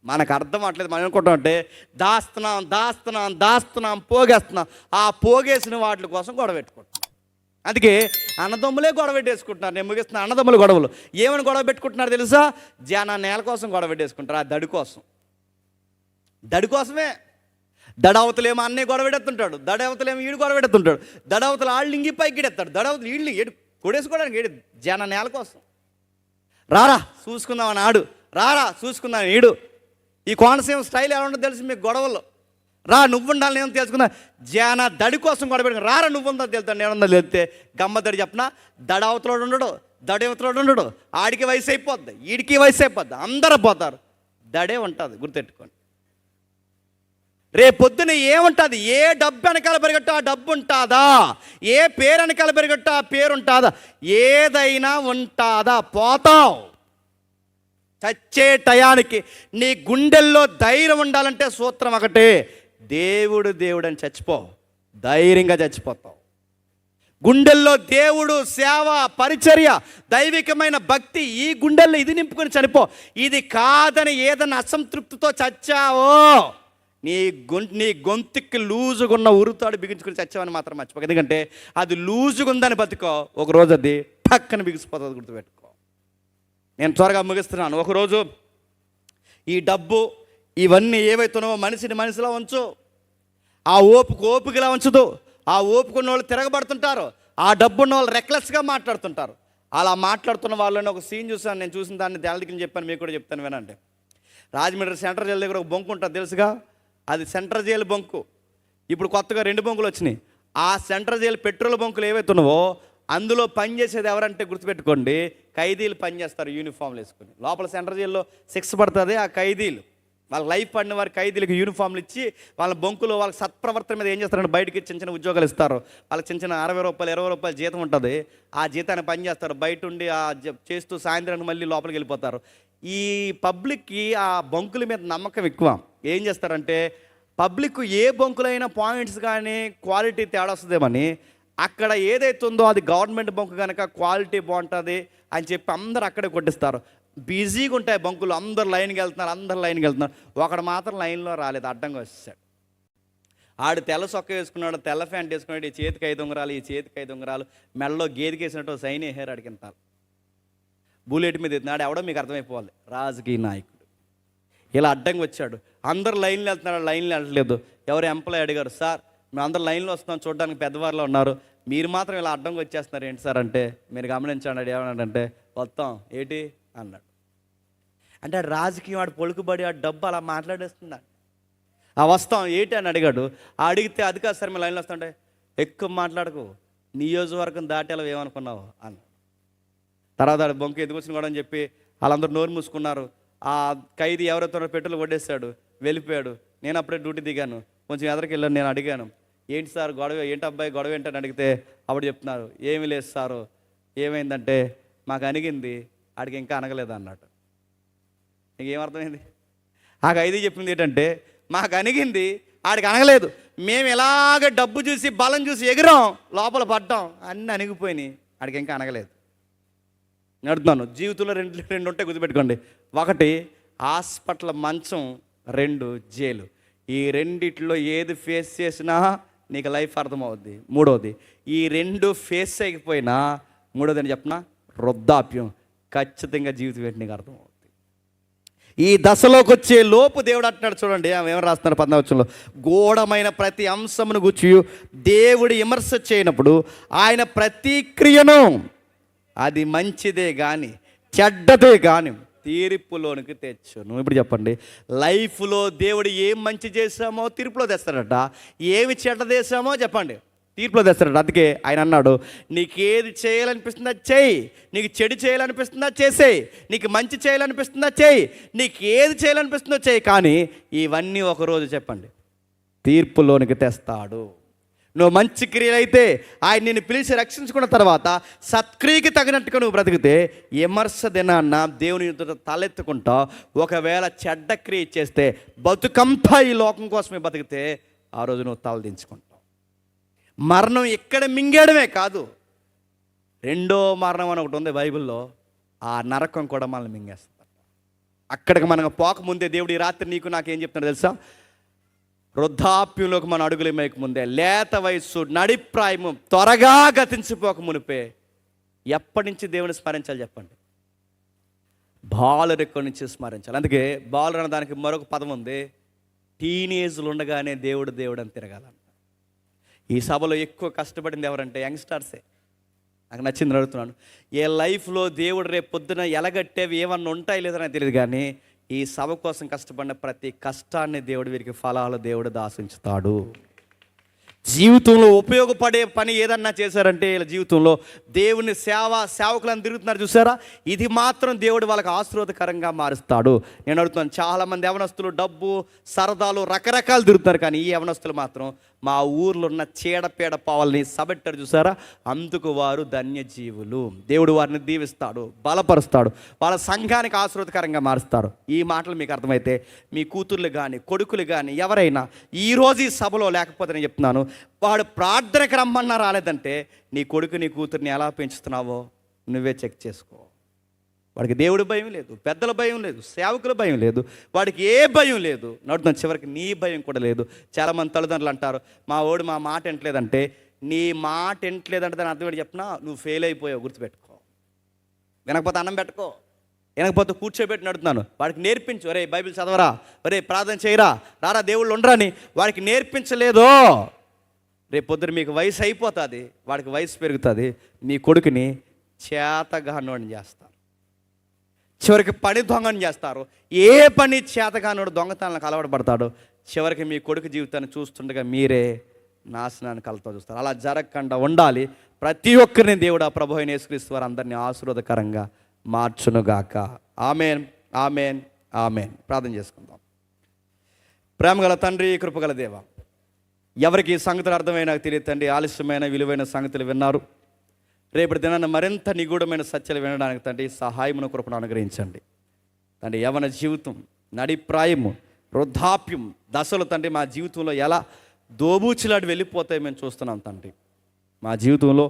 మనకు అర్థం అవ్వట్లేదు. మనం అనుకుంటాం అంటే దాస్తున్నాం పోగేస్తున్నాం. ఆ పోగేసిన వాటి కోసం గొడవ పెట్టుకుంటున్నాం. అందుకే అన్నదమ్ములే గొడవ పెట్టేసుకుంటున్నారు. నేను ముగిస్తున్నా. అన్నదమ్ములు గొడవలు ఏమని గొడవ పెట్టుకుంటున్నారు తెలుసా? నేల కోసం గొడవ పెట్టేసుకుంటారు. ఆ దడి కోసమే. దడవతలేమో అన్నయ్య గొడవ పెడుతుంటాడు, దడవతలేమో ఈడు గొడవ పెడుతుంటాడు, దడవతలు ఆళ్ళు ఇంగి పైకి ఎడతాడు, దడవతలు ఈళ్ళు ఏడు కొడేసుకోవడానికి ఏడు నేల కోసం. రారా చూసుకుందామని ఆడు, రారా చూసుకుందామని ఈడు. ఈ కోనసీమ స్టైల్ ఎలా ఉంటుందో తెలిసి మీకు గొడవల్లో. రా నువ్వు ఉండాలని ఏమో తెలుసుకుందా. దడి కోసం గొడవ పెట్టుకుని రారా నువ్వు ఉందో తెలుతాను, నేనుందో తెలితే గమ్మ దడి చెప్పిన దడ అవతలోడు ఉండడు, దడేవతడు ఉండడు. ఆడికి వయసు అయిపోద్ది, ఈడికి వయసు అయిపోద్ది, అందరూ పోతారు. దడే ఉంటుంది, గుర్తెట్టుకోండి. రేపొద్దున ఏముంటుంది? ఏ డబ్బు వెనకాల పెరగట్టు ఆ డబ్బు ఉంటుందా? ఏ పేరు వెనకాల పెరగట్టు ఆ పేరు ఉంటుందా? ఏదైనా ఉంటుందా? పోతావు. చచ్చే టయానికి నీ గుండెల్లో ధైర్యం ఉండాలంటే సూత్రం ఒకటే, దేవుడు దేవుడు అని చచ్చిపో, ధైర్యంగా చచ్చిపోతావు. గుండెల్లో దేవుడు, సేవ, పరిచర్య, దైవికమైన భక్తి, ఈ గుండెల్లో ఇది నింపుకొని చనిపో. ఇది కాదని ఏదైనా అసంతృప్తితో చచ్చావో నీ గొంతుకి లూజుగా ఉన్న ఉరుతాడు బిగించుకుని చచ్చావని మాత్రం మర్చిపో. ఎందుకంటే అది లూజుగా ఉందని బతుకో, ఒకరోజు అది పక్కన బిగిసిపోతుంది, గుర్తుపెట్టుకో. నేను త్వరగా ముగిస్తున్నాను. ఒకరోజు ఈ డబ్బు ఇవన్నీ ఏవైతున్నావో మనిషిని మనిషిలో ఉంచు. ఆ ఓపికలా ఉంచదు. ఆ ఓపుకున్న వాళ్ళు తిరగబడుతుంటారు, ఆ డబ్బు ఉన్న వాళ్ళు రెక్లెస్గా మాట్లాడుతుంటారు. అలా మాట్లాడుతున్న వాళ్ళని ఒక సీన్ చూసాను. నేను చూసిన దాన్ని దేళ్ళకి చెప్పాను, మీకు కూడా చెప్తాను వినండి. రాజమండ్రి సెంట్రల్ జైలు దగ్గర ఒక బొంకు ఉంటుంది తెలుసుగా, అది సెంట్రల్ జైలు బొంకు. ఇప్పుడు కొత్తగా 2 బొంకులు వచ్చినాయి. ఆ సెంట్రల్ జైలు పెట్రోల్ బొంకులు ఏవైతున్నావో అందులో పనిచేసేది ఎవరంటే గుర్తుపెట్టుకోండి, ఖైదీలు పనిచేస్తారు యూనిఫామ్లు వేసుకుని. లోపల సెంట్రల్ జైల్లో శిక్ష పడుతుంది. ఆ ఖైదీలు వాళ్ళ లైఫ్ పడిన వారి ఖైదీలకు యూనిఫామ్లు ఇచ్చి వాళ్ళ బొంకులు వాళ్ళకి సత్ప్రవర్తన మీద ఏం చేస్తారంటే బయటికి చిన్న ఉద్యోగాలు ఇస్తారు. వాళ్ళకి చిన్న 60 రూపాయలు 20 రూపాయలు జీతం ఉంటుంది. ఆ జీతాన్ని పని చేస్తారు. బయట ఉండి చేస్తూ సాయంత్రానికి మళ్ళీ లోపలికి వెళ్ళిపోతారు. ఈ పబ్లిక్కి ఆ బొంకుల మీద నమ్మకం ఎక్కువ. ఏం చేస్తారంటే పబ్లిక్ ఏ బొంకులైనా పాయింట్స్ కానీ క్వాలిటీ తేడా వస్తుందేమని అక్కడ ఏదైతే ఉందో అది గవర్నమెంట్ బొంకు కనుక క్వాలిటీ బాగుంటుంది అని చెప్పి అందరూ అక్కడే కొట్టిస్తారు. బిజీగా ఉంటాయి బంకులు, అందరు లైన్కి వెళ్తున్నారు. ఒకడు మాత్రం లైన్లో రాలేదు, అడ్డంగా వచ్చేసాడు. ఆడు తెల్ల సొక్క వేసుకున్నాడు, తెల్ల ప్యాంట్ వేసుకున్నాడు, ఈ చేతికి 5 ఉంగరాలు, ఈ చేతికి 5 ఉంగరాలు, మెడలో గేదెకేసినట్టు సైన్ వేసారు. అడిగింతారు బుల్లెట్ మీద ఎత్తున్నాడు. ఎవడో మీకు అర్థమైపోవాలి, రాజకీయ నాయకుడు. ఇలా అడ్డంగా వచ్చాడు. అందరు లైన్లో వెళ్తున్నాడు, లైన్లో వెళ్ళట్లేదు. ఎవరు ఎంప్లాయ్ అడిగారు, సార్ మేము అందరు లైన్లో వస్తున్నాం, చూడడానికి పెద్దవారిలో ఉన్నారు, మీరు మాత్రం ఇలా అడ్డంగా వచ్చేస్తున్నారు ఏంటి సార్ అంటే, మీరు గమనించండి ఏమన్నాడంటే, వస్తాం ఏంటి అన్నాడు. అంటే రాజకీయం వాడు పొలుకుబడి ఆ డబ్బు అలా మాట్లాడేస్తున్నాడు. ఆ వస్తాం ఏంటి అని అడిగాడు. అడిగితే అది కాదు సార్ మేము లైన్లో వస్తుంటే, ఎక్కువ మాట్లాడకు, నియోజకవర్గం దాటేలా ఏమనుకున్నావు అన్న. తర్వాత బొంకు ఎందుకు వచ్చిన కూడా అని చెప్పి వాళ్ళందరూ నోరు మూసుకున్నారు. ఆ ఖైదీ ఎవరైతే పెట్రోల్ కొట్టేశాడు, వెళ్ళిపోయాడు. నేను అప్పుడే డ్యూటీ దిగాను, కొంచెం ఎదరికి వెళ్ళాను. నేను అడిగాను, ఏంటి సార్ గొడవ, ఏంటి అబ్బాయి గొడవ ఏంటని అడిగితే అప్పుడు చెప్తున్నారు, ఏమీ లేదు సారు, ఏమైందంటే మాకు అణిగింది, ఆడికి ఇంకా అనగలేదు అన్నట్టు. నీకేమర్థమైంది? ఆ ఖైదీ చెప్పింది ఏంటంటే, మాకు అణిగింది, ఆడికి అనగలేదు, మేము ఎలాగ డబ్బు చూసి బలం చూసి ఎగిరాం, లోపల పడ్డాం, అన్నీ అణిగిపోయినాయి, ఆడికి ఇంకా అనగలేదు. నడుతున్నాను. జీవితంలో రెండు ఉంటాయి, గుర్తుపెట్టుకోండి. ఒకటి హాస్పిటల్ మంచం, 2 జైలు. ఈ రెండిట్లో ఏది ఫేస్ చేసినా నీకు లైఫ్ అర్థమవుద్ది. మూడోది, ఈ 2 ఫేస్ చేయకపోయినా మూడోది అని చెప్పిన వృద్ధాప్యం, ఖచ్చితంగా జీవితం ఏంటి నీకు అర్థమవుద్ది. ఈ దశలోకి వచ్చే లోపు దేవుడు అంటున్నాడు, చూడండి ఏమేమి రాస్తున్నారు 14వ వచనంలో, గూఢమైన ప్రతి అంశమును గూర్చి దేవుడు విమర్శ చేయనప్పుడు ఆయన ప్రతి క్రియను అది మంచిదే కానీ చెడ్డదే కానీ తీర్పులోనికి తెచ్చును. ఇప్పుడు చెప్పండి, లైఫ్లో దేవుడు ఏం మంచి చేసామో తీర్పులో తెస్తాడట, ఏమి చెడ్డ చేసామో చెప్పండి తీర్పులో తెస్తాడట. అందుకే ఆయన అన్నాడు, నీకు ఏది చేయాలనిపిస్తుందా చేయి, నీకు చెడు చేయాలనిపిస్తుందా చేసేయి, నీకు మంచి చేయాలనిపిస్తుందా చేయి, నీకు ఏది చేయాలనిపిస్తుందో చేయి, కానీ ఇవన్నీ ఒకరోజు చెప్పండి తీర్పులోనికి తెస్తాడు. నువ్వు మంచి క్రియలైతే ఆయన నిన్ను పిలిచి రక్షించుకున్న తర్వాత సత్క్రియకి తగినట్టుగా నువ్వు బ్రతికితే విమర్శ దినాన్న దేవుని తలెత్తుకుంటా. ఒకవేళ చెడ్డ క్రియ చేస్తే బతుకంతా ఈ లోకం కోసమే బతికితే ఆ రోజు నువ్వు తలదించుకుంటావు. మరణం ఇక్కడ మింగేయడమే కాదు, రెండో మరణం అని ఒకటి ఉంది బైబిల్లో, ఆ నరకం కూడా మనల్ని మింగేస్తుంది. అక్కడికి మనం పోకముందే దేవుడు ఈ రాత్రి నీకు నాకేం చెప్తున్నాడు తెలుసా? వృద్ధాప్యంలోకి మన అడుగులు మేకముందే, లేత వయస్సు నడిప్రాయము త్వరగా గతించిపోక మునిపే ఎప్పటి నుంచి దేవుని స్మరించాలి చెప్పండి? బాలురెక్కడి నుంచి స్మరించాలి. అందుకే బాలురు అన్న దానికి మరొక పదం ఉంది, టీనేజ్లు ఉండగానే దేవుడు దేవుడు అని తిరగాలంట. ఈ సభలో ఎక్కువ కష్టపడింది ఎవరంటే యంగ్స్టర్సే. నాకు నచ్చింది అడుగుతున్నాను, ఏ లైఫ్లో దేవుడు రేపు పొద్దున ఎలగట్టేవి ఏమన్నా ఉంటాయి లేదో నాకు తెలియదు, కానీ ఈ సభ కోసం కష్టపడిన ప్రతి కష్టాన్ని దేవుడు వీరికి ఫలాలు దేవుడు దాసించుతాడు. జీవితంలో ఉపయోగపడే పని ఏదన్నా చేశారంటే వీళ్ళ జీవితంలో దేవుని సేవకులను తిరుగుతున్నారు చూసారా, ఇది మాత్రం దేవుడు వాళ్ళకి ఆశీర్వాదకరంగా మారుస్తాడు. నేను అడుగుతున్నాను, చాలామంది యవనస్తులు డబ్బు సరదాలు రకరకాలు తిరుగుతున్నారు, కానీ ఈ యవనస్తులు మాత్రం మా ఊర్లో ఉన్న చీడపీడ పావల్ని సబెట్టారు చూసారా, అందుకు వారు ధన్యజీవులు. దేవుడు వారిని దీవిస్తాడు, బలపరుస్తాడు, వాళ్ళ సంఘానికి ఆశీర్వాదకరంగా మారుస్తాడు. ఈ మాటలు మీకు అర్థమైతే మీ కూతుర్లు కానీ కొడుకులు కానీ ఎవరైనా ఈరోజు ఈ సభలో లేకపోతే నేను చెప్తున్నాను, వాడు ప్రార్థనకి రమ్మన్నా రాలేదంటే నీ కొడుకు నీ కూతుర్ని ఎలా పెంచుతున్నావో నువ్వే చెక్ చేసుకో. వాడికి దేవుడి భయం లేదు, పెద్దల భయం లేదు, సేవకుల భయం లేదు, వాడికి ఏ భయం లేదు. నడుతున్న చివరికి నీ భయం కూడా లేదు. చాలామంది తల్లిదండ్రులు అంటారు, మా వాడు మా మాట వింటలేదంటే, నీ మాట వింటలేదంటే దాని అర్థం ఏంటి చెప్పినా, నువ్వు ఫెయిల్ అయిపోయావు, గుర్తుపెట్టుకో. వినకపోతే అన్నం పెట్టుకో, వినకపోతే కూర్చోబెట్టి నడుతున్నాను, వాడికి నేర్పించు. ఒరే బైబిల్ చదవరా, ఒరే ప్రార్థన చేయరా, రారా దేవుళ్ళు ఉండరాని వాడికి నేర్పించలేదో, రేపు పొద్దున మీకు వయసు అయిపోతుంది, వాడికి వయసు పెరుగుతుంది, మీ కొడుకుని చేతగానోడిని చేస్తారు, చివరికి పని దొంగని చేస్తారు. ఏ పని చేతగానోడు దొంగతనాలకు అలవాటు పడతాడో చివరికి మీ కొడుకు జీవితాన్ని చూస్తుండగా మీరే నాశనానికి కలతో చూస్తారు. అలా జరగకుండా ఉండాలి. ప్రతి ఒక్కరిని దేవుడు ఆ ప్రభు అయిన యేసుక్రీస్తు వారు అందరినీ ఆశీర్వాదకరంగా మార్చునుగాక. Amen, amen, amen. ప్రార్థన చేసుకుందాం. ప్రేమగల తండ్రి, కృపగల దేవ, ఎవరికి ఈ సంగతులు అర్థమైనా తెలియదు తండ్రి, ఆలస్యమైన విలువైన సంగతులు విన్నారు. రేపటి దినాన్ని మరింత నిగూఢమైన సత్యాలు వినడానికి తండ్రి సహాయమును కృపను అనుగ్రహించండి తండ్రి. యవన జీవితం, నడిప్రాయము, వృద్ధాప్యం దశలు తండ్రి మా జీవితంలో ఎలా దోబూచిలాడి వెళ్ళిపోతాయి మేము చూస్తున్నాం తండ్రి. మా జీవితంలో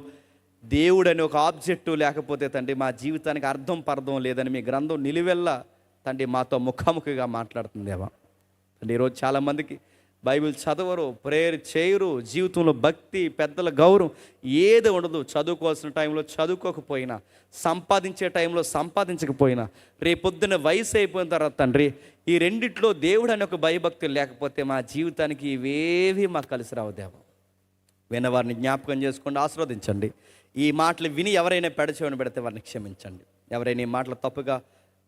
దేవుడు అనే ఒక ఆబ్జెక్టు లేకపోతే తండ్రి మా జీవితానికి అర్థం పర్థం లేదని మీ గ్రంథం నిలువెల్లా తండ్రి మాతో ముఖాముఖిగా మాట్లాడుతుందేవా తండ్రి. ఈరోజు చాలామందికి బైబిల్ చదవరు, ప్రేయర్ చేయరు, జీవితంలో భక్తి, పెద్దల గౌరవం ఏది ఉండదు. చదువుకోవాల్సిన టైంలో చదువుకోకపోయినా, సంపాదించే టైంలో సంపాదించకపోయినా, రేపొద్దున వయసు అయిపోయిన తర్వాత తండ్రి ఈ రెండిట్లో దేవుడు అనే ఒక భయభక్తులు లేకపోతే మా జీవితానికి ఇవేవి మాకు కలిసి రావు దేవా. విన్నవారిని జ్ఞాపకం చేసుకోండి, ఆశీర్వదించండి. ఈ మాటలు విని ఎవరైనా పెడచెవిన పెడితే వారిని క్షమించండి. ఎవరైనా ఈ మాటలు తప్పుగా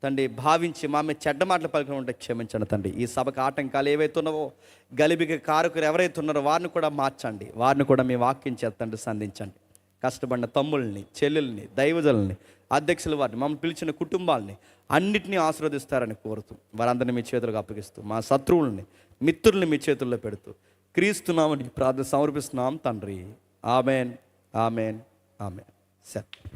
తండ్రి భావించి మా మీద చెడ్డ మాటలు పలికిన ఉంటే క్షమించండి తండ్రి. ఈ సభకు ఆటంకాలు ఏవైతే ఉన్నావో, గలిబికి కారకులు ఎవరైతే ఉన్నారో వారిని కూడా మార్చండి, వారిని కూడా మీ వాక్యం చేతండి సంధించండి. కష్టపడిన తమ్ముళ్ళని, చెల్లెల్ని, దైవజనుల్ని, అధ్యక్షుల వారిని, మమ్మల్ని పిలిచిన కుటుంబాలని అన్నిటినీ ఆశీర్వదిస్తారని కోరుతూ వారందరినీ మీ చేతులకు అప్పగిస్తూ మా శత్రువుల్ని, మిత్రుల్ని మీ చేతుల్లో పెడుతూ క్రీస్తునామని ప్రార్థన సమర్పిస్తున్నాం తండ్రి. Amen, amen, amen. సరే.